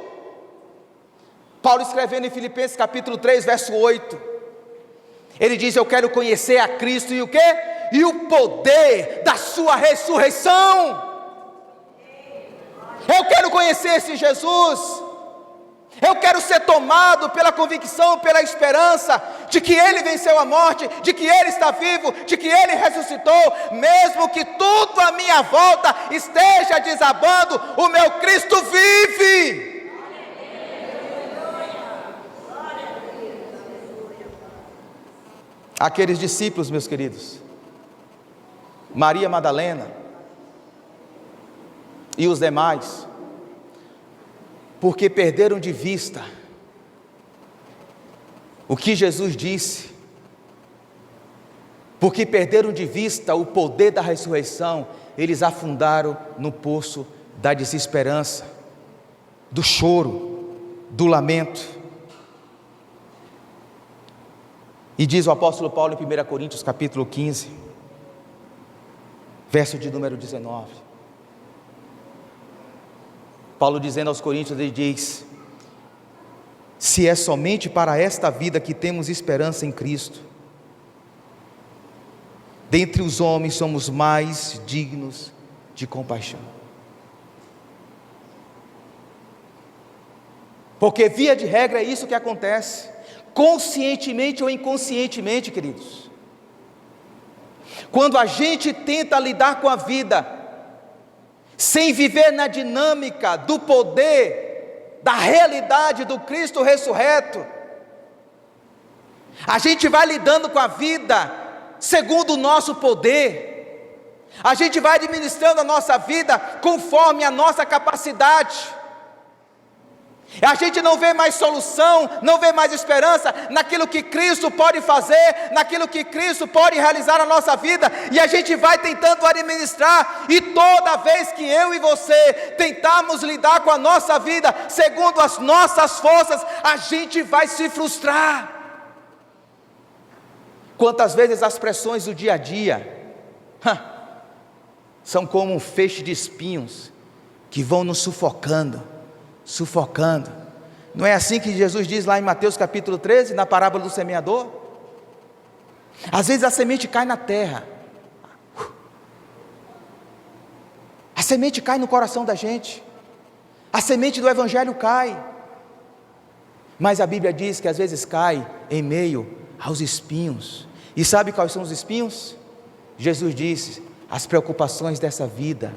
Paulo escrevendo em Filipenses capítulo 3, verso 8, ele diz: eu quero conhecer a Cristo e o quê? E o poder da sua ressurreição. Eu quero conhecer esse Jesus. Eu quero ser tomado pela convicção, pela esperança de que Ele venceu a morte, de que Ele está vivo, de que Ele ressuscitou. Mesmo que tudo à minha volta esteja desabando, o meu Cristo vive. Aqueles discípulos, meus queridos, Maria Madalena e os demais, porque perderam de vista o que Jesus disse, porque perderam de vista o poder da ressurreição, eles afundaram no poço da desesperança, do choro, do lamento. E diz o apóstolo Paulo em 1 Coríntios capítulo 15, verso de número 19, Paulo dizendo aos coríntios, ele diz: se é somente para esta vida que temos esperança em Cristo, dentre os homens somos mais dignos de compaixão. Porque via de regra é isso que acontece, conscientemente ou inconscientemente, queridos. Quando a gente tenta lidar com a vida sem viver na dinâmica do poder, da realidade do Cristo ressurreto, a gente vai lidando com a vida segundo o nosso poder, a gente vai administrando a nossa vida conforme a nossa capacidade. A gente não vê mais solução, não vê mais esperança naquilo que Cristo pode fazer, naquilo que Cristo pode realizar na nossa vida, e a gente vai tentando administrar, e toda vez que eu e você tentarmos lidar com a nossa vida segundo as nossas forças, a gente vai se frustrar. Quantas vezes as pressões do dia a dia são como um feixe de espinhos que vão nos sufocando. Não é assim que Jesus diz lá em Mateus capítulo 13, na parábola do semeador? Às vezes a semente cai na terra, a semente cai no coração da gente, a semente do evangelho cai, mas a Bíblia diz que às vezes cai em meio aos espinhos. E sabe quais são os espinhos? Jesus disse: as preocupações dessa vida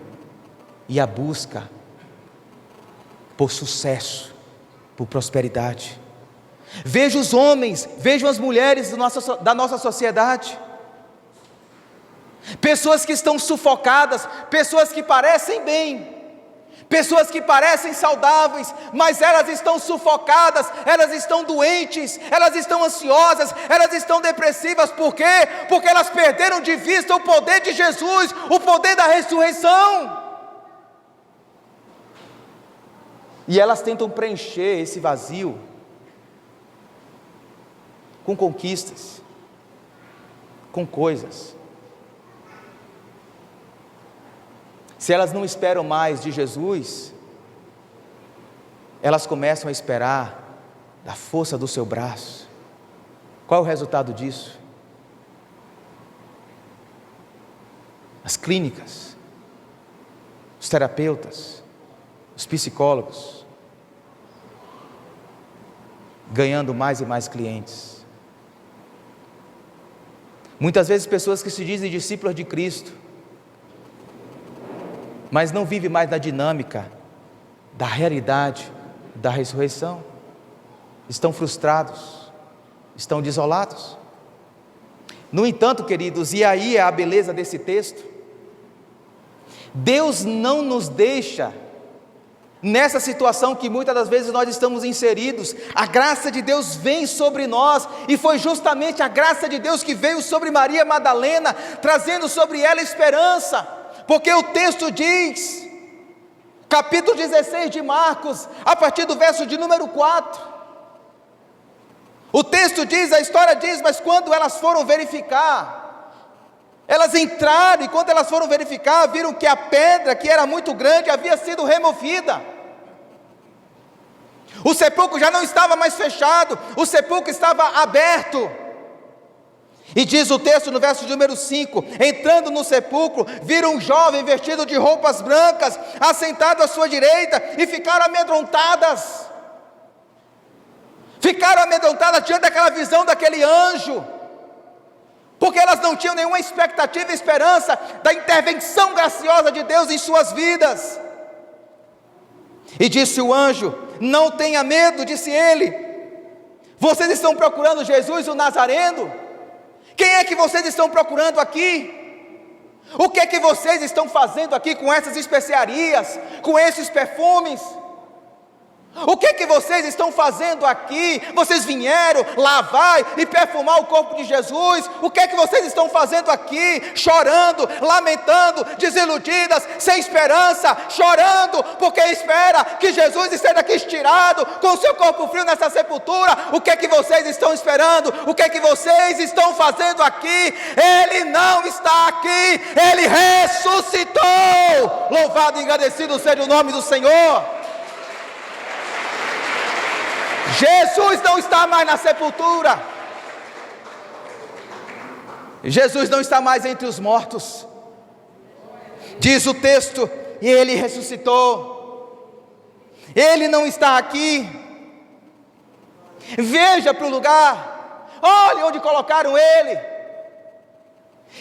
e a busca por sucesso, por prosperidade. Veja os homens, vejam as mulheres da nossa sociedade, pessoas que estão sufocadas, pessoas que parecem bem, pessoas que parecem saudáveis, mas elas estão sufocadas, elas estão doentes, elas estão ansiosas, elas estão depressivas. Por quê? Porque elas perderam de vista o poder de Jesus, o poder da ressurreição. E elas tentam preencher esse vazio com conquistas, com coisas. Se elas não esperam mais de Jesus, elas começam a esperar da força do seu braço. Qual é o resultado disso? as clínicas, os terapeutas, os psicólogos, ganhando mais e mais clientes. Muitas vezes pessoas que se dizem discípulos de Cristo, mas não vivem mais na dinâmica da realidade da ressurreição, estão frustrados, estão desolados. No entanto, queridos, e aí é a beleza desse texto, Deus não nos deixa nessa situação que muitas das vezes nós estamos inseridos. A graça de Deus vem sobre nós, e foi justamente a graça de Deus que veio sobre Maria Madalena, trazendo sobre ela esperança, porque o texto diz, capítulo 16 de Marcos, a partir do verso de número 4, o texto diz, a história diz: mas quando elas foram verificar, elas entraram, e quando elas foram verificar, viram que a pedra, que era muito grande, havia sido removida. O sepulcro já não estava mais fechado, o sepulcro estava aberto. E diz o texto no verso de número 5: entrando no sepulcro, viram um jovem vestido de roupas brancas, assentado à sua direita, e ficaram amedrontadas. Ficaram amedrontadas diante daquela visão daquele anjo, porque elas não tinham nenhuma expectativa e esperança da intervenção graciosa de Deus em suas vidas. E disse o anjo: não tenha medo, disse ele, vocês estão procurando Jesus o Nazareno? Quem é que vocês estão procurando aqui? O que é que vocês estão fazendo aqui com essas especiarias, com esses perfumes? O que é que vocês estão fazendo aqui? Vocês vieram lavar e perfumar o corpo de Jesus? O que é que vocês estão fazendo aqui? Chorando, lamentando, desiludidas, sem esperança, chorando, porque espera que Jesus esteja aqui estirado, com o seu corpo frio nessa sepultura. O que é que vocês estão esperando? O que é que vocês estão fazendo aqui? Ele não está aqui, Ele ressuscitou. Louvado e agradecido seja o nome do Senhor. Jesus não está mais na sepultura, Jesus não está mais entre os mortos, diz o texto, e Ele ressuscitou. Ele não está aqui. Veja para o lugar, olhe onde colocaram Ele.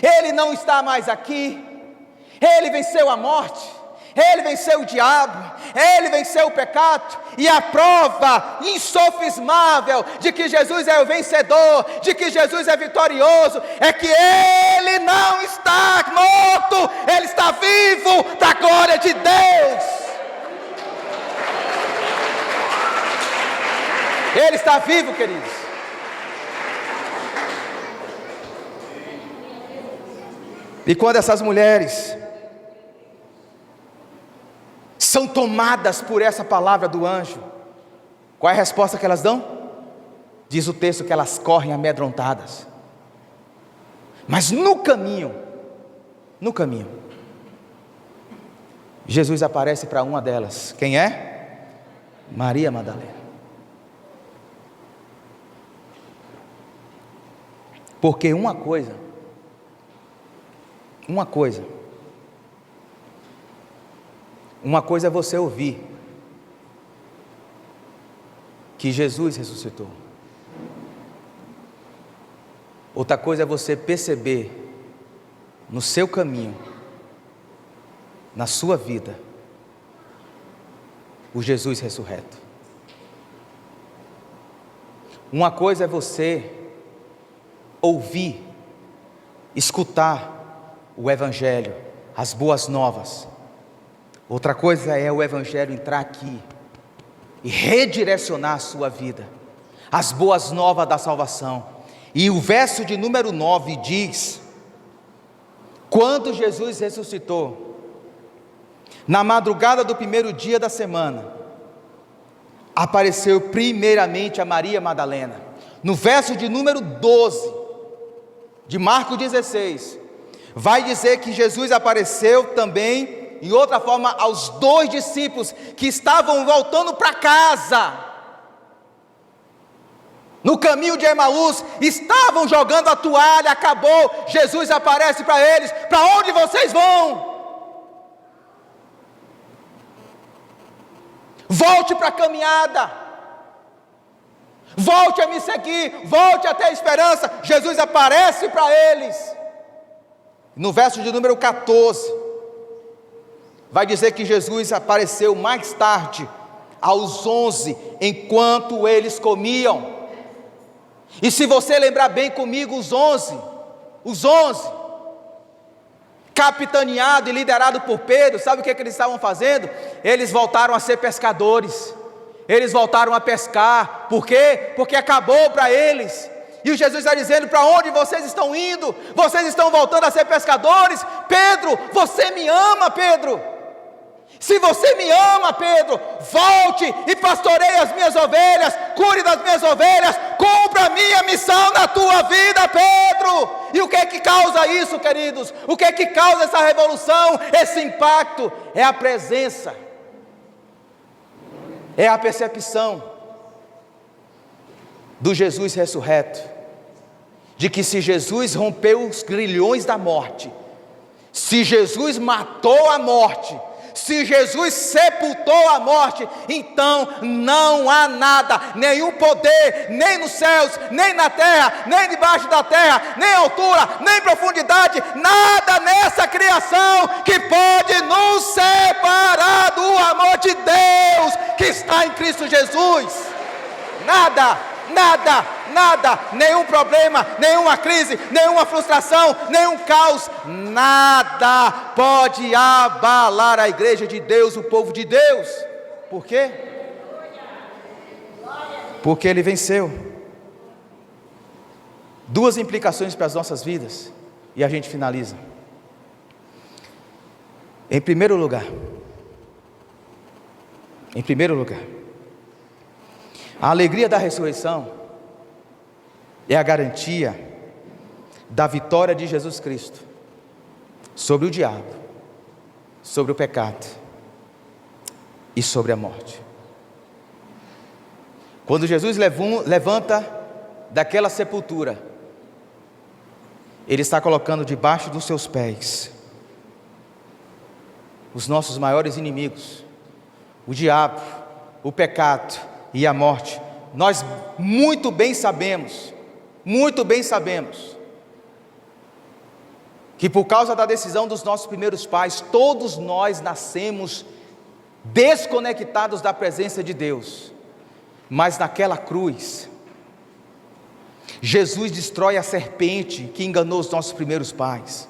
Ele não está mais aqui. Ele venceu a morte, Ele venceu o diabo, Ele venceu o pecado, e a prova insofismável de que Jesus é o vencedor, de que Jesus é vitorioso, é que Ele não está morto, Ele está vivo, da glória de Deus. Ele está vivo, queridos. E quando essas mulheres são tomadas por essa palavra do anjo, qual é a resposta que elas dão? Diz o texto que elas correm amedrontadas. Mas no caminho, Jesus aparece para uma delas. Quem é? Maria Madalena. Porque uma coisa é você ouvir que Jesus ressuscitou. Outra coisa é você perceber no seu caminho, na sua vida, o Jesus ressurreto. Uma coisa é você ouvir, escutar o Evangelho, as boas novas. Outra coisa é o Evangelho entrar aqui e redirecionar a sua vida, as boas novas da salvação. E o verso de número 9 diz: quando Jesus ressuscitou, na madrugada do primeiro dia da semana, apareceu primeiramente a Maria Madalena. No verso de número 12 de Marcos 16, vai dizer que Jesus apareceu também, em outra forma, aos 2 discípulos que estavam voltando para casa. no caminho de Emaús, estavam jogando a toalha, acabou. Jesus aparece para eles: para onde vocês vão? Volte para a caminhada, volte a me seguir, volte a ter a esperança. Jesus aparece para eles. No verso de número 14, vai dizer que Jesus apareceu mais tarde, aos 11, enquanto eles comiam. E se você lembrar bem comigo, os 11, capitaneado e liderado por Pedro, sabe o que eles estavam fazendo? Eles voltaram a ser pescadores, eles voltaram a pescar. Por quê? Porque acabou para eles. E o Jesus está dizendo: para onde vocês estão indo? Vocês estão voltando a ser pescadores? Pedro, você me ama, Pedro? Se você me ama, Pedro, volte e pastoreie as minhas ovelhas, cuide das minhas ovelhas, cumpra a minha missão na tua vida, Pedro. E o que é que causa isso, queridos? O que é que causa essa revolução, esse impacto? É a presença, é a percepção do Jesus ressurreto, de que se Jesus rompeu os grilhões da morte, se Jesus matou a morte, se Jesus sepultou a morte, então não há nada, nenhum poder, nem nos céus, nem na terra, nem debaixo da terra, nem altura, nem profundidade, nada nessa criação que pode nos separar do amor de Deus que está em Cristo Jesus. Nada, nenhum problema, nenhuma crise, nenhuma frustração, nenhum caos, nada pode abalar a igreja de Deus, o povo de Deus. Por quê? Porque Ele venceu. Duas implicações para as nossas vidas, e a gente finaliza. Em primeiro lugar, a alegria da ressurreição é a garantia da vitória de Jesus Cristo sobre o diabo, sobre o pecado e sobre a morte. Quando Jesus levanta daquela sepultura, Ele está colocando debaixo dos seus pés os nossos maiores inimigos, o diabo, o pecado e a morte. Nós muito bem sabemos que por causa da decisão dos nossos primeiros pais, todos nós nascemos desconectados da presença de Deus. Mas naquela cruz, Jesus destrói a serpente que enganou os nossos primeiros pais.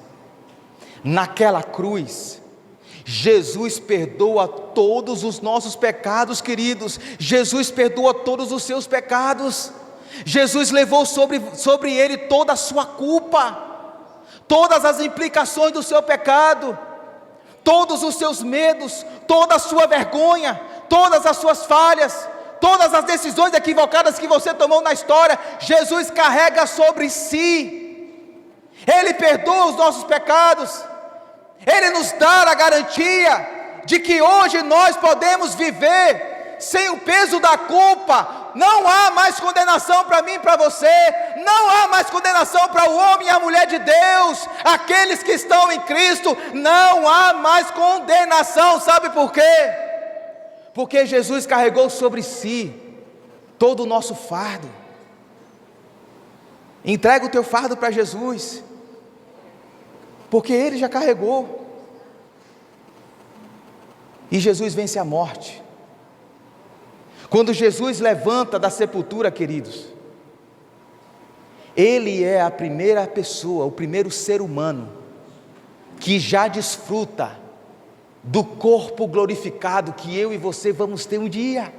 Naquela cruz, Jesus perdoa todos os nossos pecados, queridos. Jesus perdoa todos os seus pecados. Jesus levou sobre Ele toda a sua culpa, todas as implicações do seu pecado, todos os seus medos, toda a sua vergonha, todas as suas falhas, todas as decisões equivocadas que você tomou na história. Jesus carrega sobre si. Ele perdoa os nossos pecados. Ele nos dá a garantia de que hoje nós podemos viver sem o peso da culpa. Não há mais condenação para mim e para você. Não há mais condenação para o homem e a mulher de Deus. Aqueles que estão em Cristo, não há mais condenação. Sabe por quê? Porque Jesus carregou sobre si todo o nosso fardo. Entrega o teu fardo para Jesus, porque Ele já carregou. E Jesus vence a morte. Quando Jesus levanta da sepultura, queridos, Ele é a primeira pessoa, o primeiro ser humano que já desfruta do corpo glorificado que eu e você vamos ter um dia.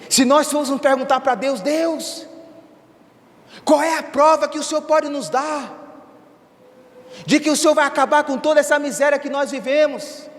Se nós formos perguntar para Deus: Deus, qual é a prova que o Senhor pode nos dar de que o Senhor vai acabar com toda essa miséria que nós vivemos,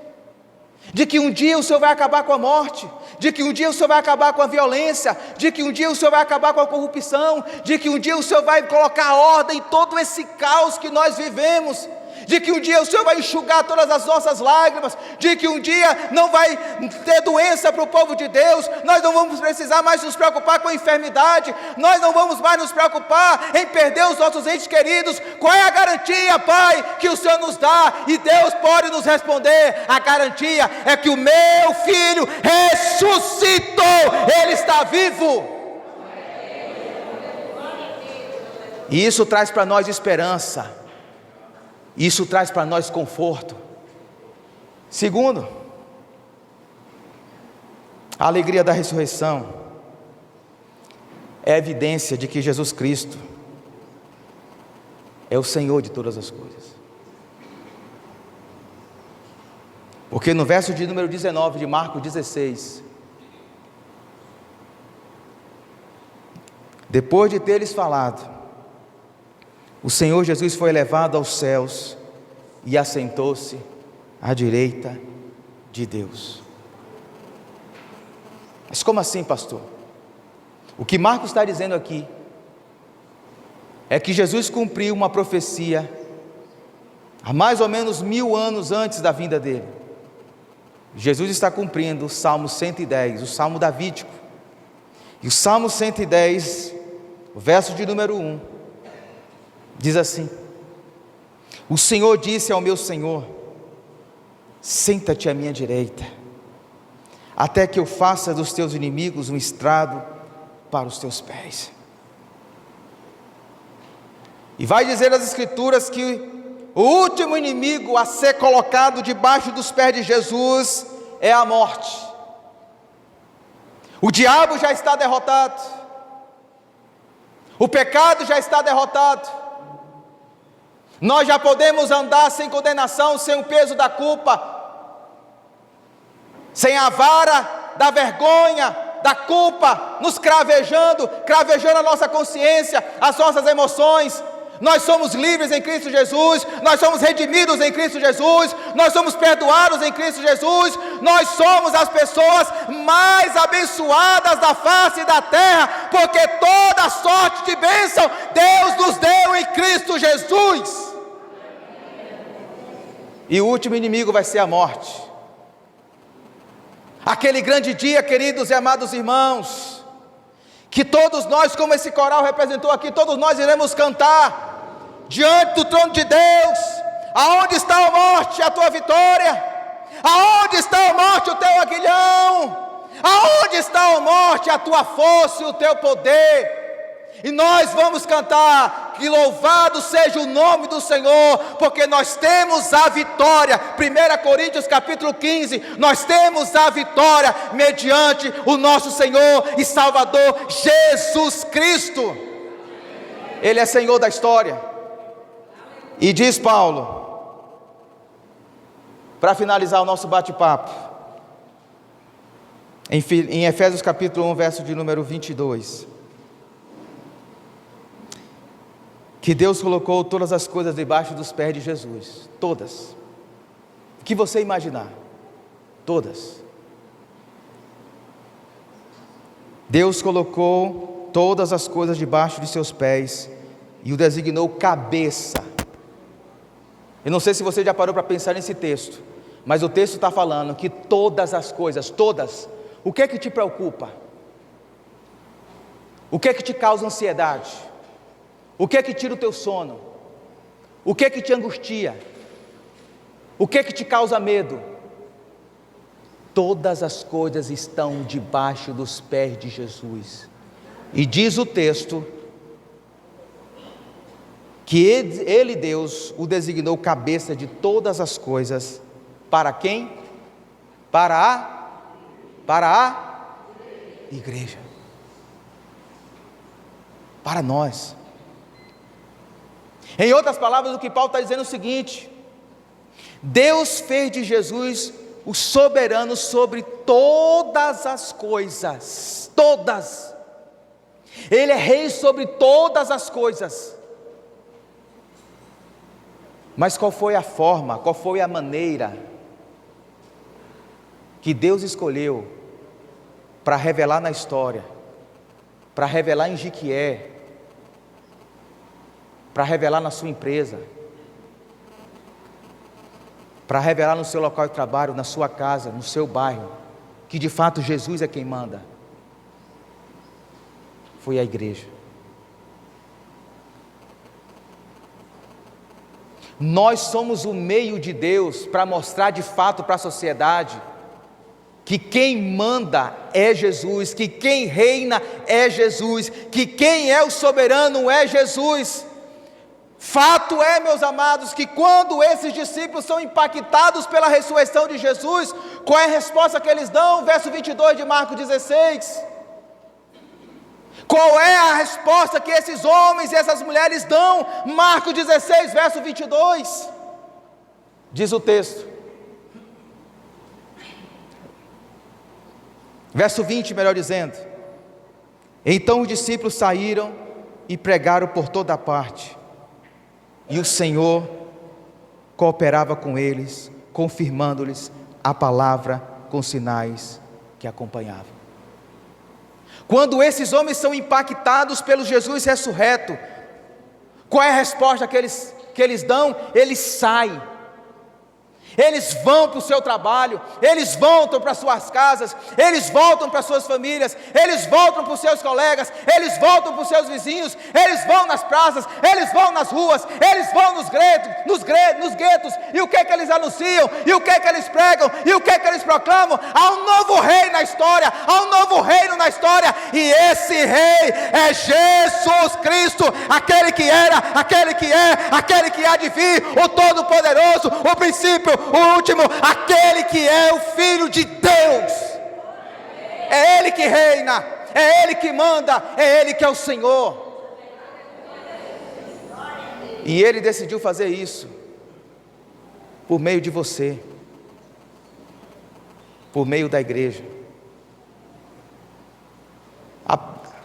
de que um dia o Senhor vai acabar com a morte, de que um dia o Senhor vai acabar com a violência, de que um dia o Senhor vai acabar com a corrupção, de que um dia o Senhor vai colocar ordem em todo esse caos que nós vivemos? de que um dia o Senhor vai enxugar todas as nossas lágrimas, de que um dia não vai ter doença para o povo de Deus, nós não vamos precisar mais nos preocupar com a enfermidade, nós não vamos mais nos preocupar em perder os nossos entes queridos. Qual é a garantia, Pai, que o Senhor nos dá? E Deus pode nos responder: a garantia é que o meu filho ressuscitou, ele está vivo. E isso traz para nós esperança, isso traz para nós conforto. Segundo, a alegria da ressurreição é evidência de que Jesus Cristo é o Senhor de todas as coisas. Porque no verso de número 19 de Marcos 16, depois de ter-lhes falado, o Senhor Jesus foi elevado aos céus e assentou-se à direita de Deus. Mas como assim, pastor? O que Marcos está dizendo aqui é que Jesus cumpriu uma profecia há mais ou menos 1000 anos antes da vinda dele. Jesus está cumprindo o Salmo 110, o Salmo davídico. E o Salmo 110, o verso de número 1, diz assim: o Senhor disse ao meu Senhor: senta-te à minha direita, até que eu faça dos teus inimigos um estrado para os teus pés. E vai dizer as Escrituras que o último inimigo a ser colocado debaixo dos pés de Jesus é a morte. O diabo já está derrotado, o pecado já está derrotado. Nós já podemos andar sem condenação, sem o peso da culpa, sem a vara da vergonha, da culpa, nos cravejando a nossa consciência, as nossas emoções. Nós somos livres em Cristo Jesus, nós somos redimidos em Cristo Jesus, nós somos perdoados em Cristo Jesus, nós somos as pessoas mais abençoadas da face da terra, porque toda sorte de bênção Deus nos deu em Cristo Jesus. E o último inimigo vai ser a morte. Aquele grande dia, queridos e amados irmãos, que todos nós, como esse coral representou aqui, todos nós iremos cantar diante do trono de Deus. Aonde está a morte, a tua vitória? Aonde está a morte, o teu aguilhão? Aonde está a morte, a tua força e o teu poder? E nós vamos cantar que louvado seja o nome do Senhor, porque nós temos a vitória. 1 Coríntios capítulo 15, nós temos a vitória mediante o nosso Senhor e Salvador Jesus Cristo. Ele é Senhor da história. E diz Paulo, para finalizar o nosso bate-papo, em Efésios capítulo 1, verso de número 22, que Deus colocou todas as coisas debaixo dos pés de Jesus, todas, o que você imaginar, todas. Deus colocou todas as coisas debaixo de seus pés e o designou cabeça. Eu não sei se você já parou para pensar nesse texto, mas o texto está falando que todas as coisas, todas. O que é que te preocupa? O que é que te causa ansiedade? O que é que tira o teu sono? O que é que te angustia? O que é que te causa medo? Todas as coisas estão debaixo dos pés de Jesus. E diz o texto que ele, Deus, o designou cabeça de todas as coisas. Para quem? Para a igreja. Para nós. Em outras palavras, o que Paulo está dizendo é o seguinte: Deus fez de Jesus o soberano sobre todas as coisas, todas. Ele é rei sobre todas as coisas. Mas qual foi a forma, qual foi a maneira que Deus escolheu para revelar na história, para revelar em Jequié, para revelar na sua empresa, para revelar no seu local de trabalho, na sua casa, no seu bairro, que de fato Jesus é quem manda, foi a igreja. Nós somos o meio de Deus para mostrar de fato para a sociedade que quem manda é Jesus, que quem reina é Jesus, que quem é o soberano é Jesus. Fato é, meus amados, que quando esses discípulos são impactados pela ressurreição de Jesus, qual é a resposta que eles dão? Verso 22 de Marcos 16. Qual é a resposta que esses homens e essas mulheres dão? Marcos 16, verso 22. Diz o texto. Verso 20, melhor dizendo. Então os discípulos saíram e pregaram por toda parte. E o Senhor cooperava com eles, confirmando-lhes a palavra com sinais que acompanhavam. Quando esses homens são impactados pelo Jesus ressurreto, qual é a resposta que eles dão? Eles saem. Eles vão para o seu trabalho, eles voltam para suas casas, eles voltam para suas famílias, eles voltam para os seus colegas, eles voltam para os seus vizinhos, eles vão nas praças, eles vão nas ruas, eles vão nos guetos, e o que é que eles anunciam, e o que é que eles pregam, e o que é que eles proclamam? Há um novo rei na história, há um novo reino na história, e esse rei é Jesus Cristo, aquele que era, aquele que é, aquele que há de vir, o Todo-Poderoso, o princípio, o último, aquele que é o Filho de Deus. É Ele que reina, é Ele que manda, é Ele que é o Senhor. E Ele decidiu fazer isso por meio de você, por meio da igreja.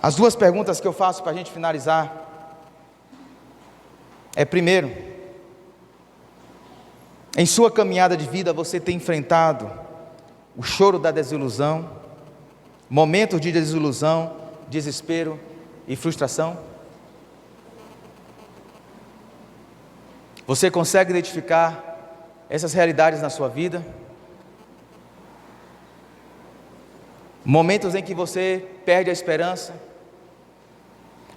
As duas perguntas que eu faço para a gente finalizar é: primeiro, em sua caminhada de vida você tem enfrentado o choro da desilusão, momentos de desilusão, desespero e frustração? Você consegue identificar essas realidades na sua vida? Momentos em que você perde a esperança,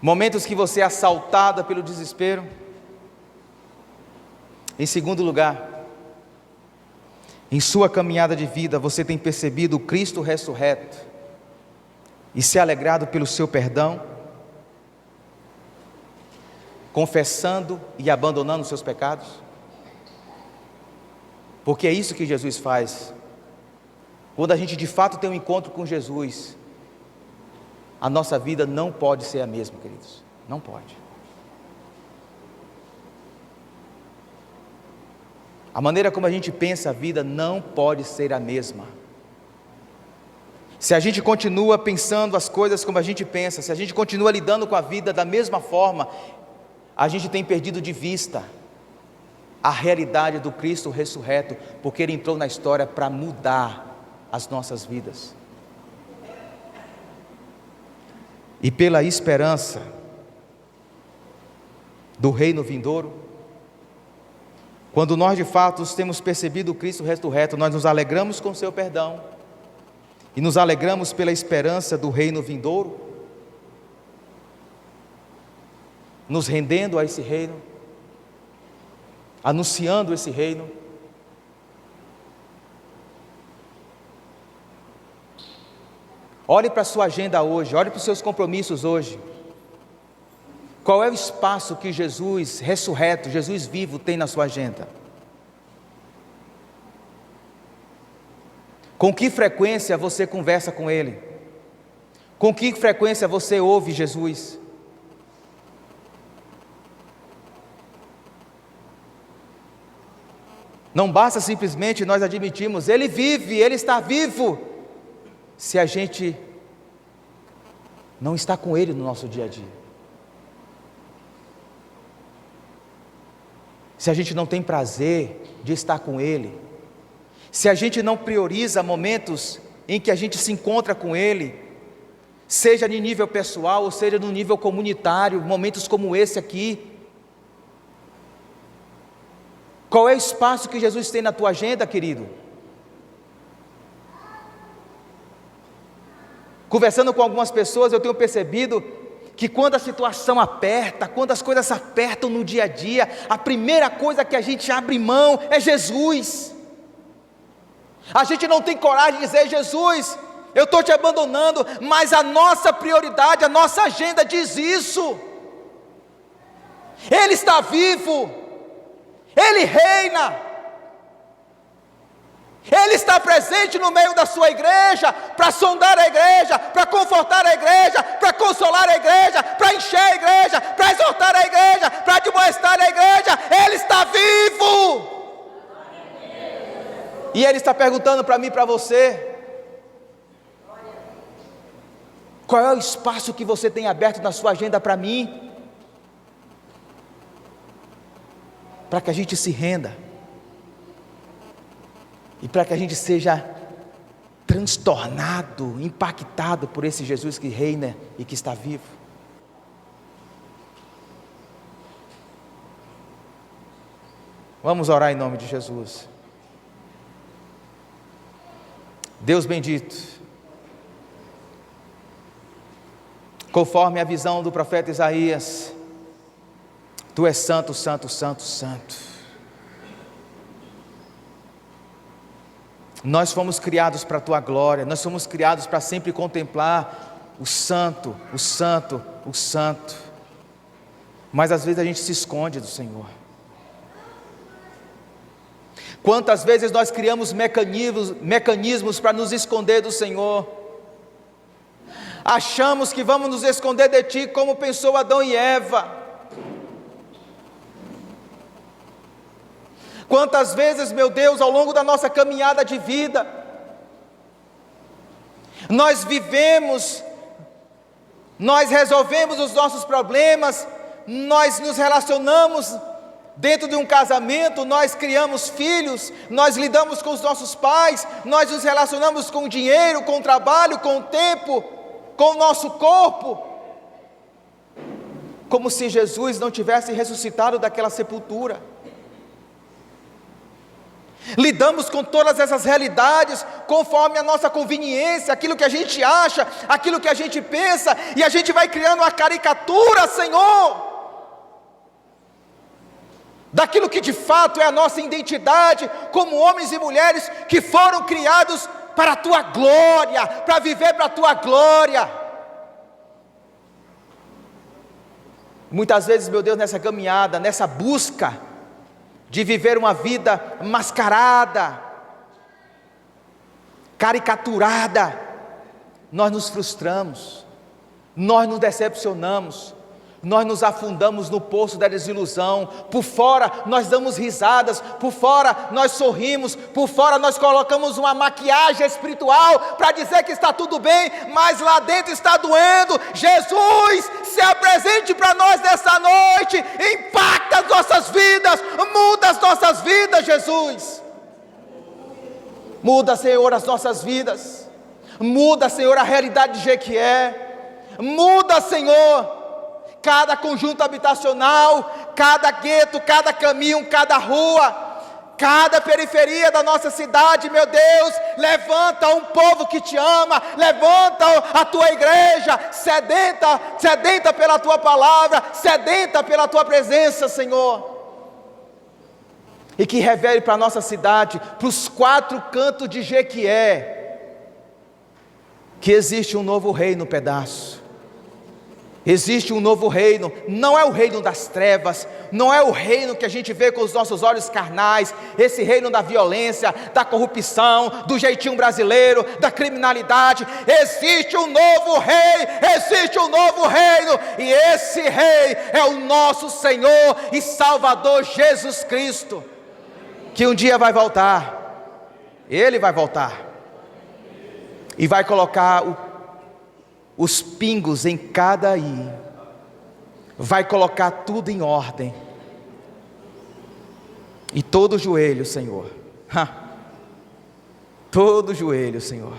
momentos que você é assaltada pelo desespero. Em segundo lugar, em sua caminhada de vida você tem percebido o Cristo ressurreto e se alegrado pelo seu perdão, confessando e abandonando os seus pecados? Porque é isso que Jesus faz. Quando a gente de fato tem um encontro com Jesus, a nossa vida não pode ser a mesma, queridos, não pode. A maneira como a gente pensa a vida não pode ser a mesma. Se a gente continua pensando as coisas como a gente pensa, se a gente continua lidando com a vida da mesma forma, a gente tem perdido de vista a realidade do Cristo ressurreto, porque Ele entrou na história para mudar as nossas vidas. E pela esperança do reino vindouro, quando nós de fato temos percebido o Cristo ressurreto, nós nos alegramos com o seu perdão e nos alegramos pela esperança do reino vindouro, nos rendendo a esse reino, anunciando esse reino. Olhe para a sua agenda hoje, olhe para os seus compromissos hoje. Qual é o espaço que Jesus ressurreto, Jesus vivo tem na sua agenda? Com que frequência você conversa com Ele? Com que frequência você ouve Jesus? Não basta simplesmente nós admitirmos, Ele vive, Ele está vivo, se a gente não está com Ele no nosso dia a dia. Se a gente não tem prazer de estar com Ele, se a gente não prioriza momentos em que a gente se encontra com Ele, seja no nível pessoal ou seja no nível comunitário, momentos como esse aqui, Qual é o espaço que Jesus tem na tua agenda, querido? Conversando com algumas pessoas, eu tenho percebido que quando a situação aperta, quando as coisas apertam no dia a dia, a primeira coisa que a gente abre mão é Jesus. A gente não tem coragem de dizer: Jesus, eu estou te abandonando, mas a nossa prioridade, a nossa agenda diz isso. Ele está vivo, Ele reina, Ele está presente no meio da sua igreja, para sondar a igreja, para confortar a igreja, para consolar a igreja, para encher a igreja, para exortar a igreja, para admoestar a igreja. Ele está vivo. E Ele está perguntando para mim e para você: qual é o espaço que você tem aberto na sua agenda para mim? Para que a gente se renda, e para que a gente seja transtornado, impactado por esse Jesus que reina e que está vivo. Vamos orar em nome de Jesus. Deus bendito, conforme a visão do profeta Isaías, Tu és santo, santo, santo, santo. Nós fomos criados para a Tua glória, nós fomos criados para sempre contemplar o santo, o santo, o santo. Mas às vezes a gente se esconde do Senhor. Quantas vezes nós criamos mecanismos para nos esconder do Senhor? Achamos que vamos nos esconder de Ti, como pensou Adão e Eva. Quantas vezes, meu Deus, ao longo da nossa caminhada de vida, nós vivemos, nós resolvemos os nossos problemas, nós nos relacionamos dentro de um casamento, nós criamos filhos, nós lidamos com os nossos pais, nós nos relacionamos com o dinheiro, com o trabalho, com o tempo, com o nosso corpo, como se Jesus não tivesse ressuscitado daquela sepultura. Lidamos com todas essas realidades conforme a nossa conveniência, aquilo que a gente acha, aquilo que a gente pensa, e a gente vai criando uma caricatura, Senhor, daquilo que de fato é a nossa identidade, como homens e mulheres que foram criados para a Tua glória, para viver para a Tua glória. Muitas vezes, meu Deus, nessa caminhada, nessa busca de viver uma vida mascarada, caricaturada, nós nos frustramos, nós nos decepcionamos, nós nos afundamos no poço da desilusão. Por fora nós damos risadas, por fora nós sorrimos, por fora nós colocamos uma maquiagem espiritual para dizer que está tudo bem, mas lá dentro está doendo. Jesus, se apresente para nós nessa noite, impacta as nossas vidas, muda as nossas vidas, Jesus. Muda, Senhor, as nossas vidas, muda, Senhor, a realidade de Jequié, muda, Senhor, cada conjunto habitacional, cada gueto, cada caminho, cada rua, cada periferia da nossa cidade, meu Deus. Levanta um povo que Te ama, levanta a Tua igreja, sedenta pela Tua palavra, sedenta pela Tua presença, Senhor. E que revele para a nossa cidade, para os quatro cantos de Jequié, que existe um novo reino no pedaço. Existe um novo reino, não é o reino das trevas, não é o reino que a gente vê com os nossos olhos carnais, esse reino da violência, da corrupção, do jeitinho brasileiro, da criminalidade. Existe um novo rei, existe um novo reino, e esse rei é o nosso Senhor e Salvador Jesus Cristo, que um dia vai voltar. Ele vai voltar e vai colocar os pingos em cada i, vai colocar tudo em ordem, e todo joelho, Senhor, todo joelho, Senhor,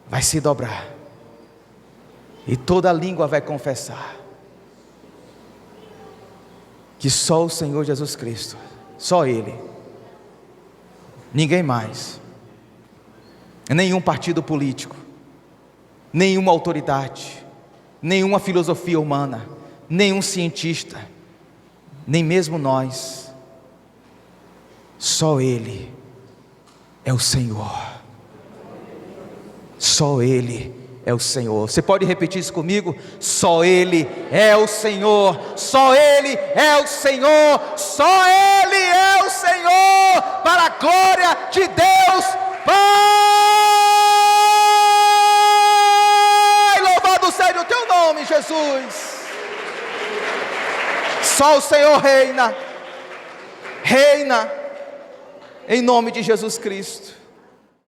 vai se dobrar, e toda língua vai confessar que só o Senhor Jesus Cristo Só Ele, ninguém mais, nenhum partido político, nenhuma autoridade, nenhuma filosofia humana, nenhum cientista, nem mesmo nós. Só Ele é o Senhor. Só Ele é o Senhor. Você pode repetir isso comigo? Só Ele é o Senhor. Só Ele é o Senhor. Só Ele é o Senhor. Para a glória de Deus Pai. Louvado seja o teu nome, Jesus. Só o Senhor reina. Reina em nome de Jesus Cristo.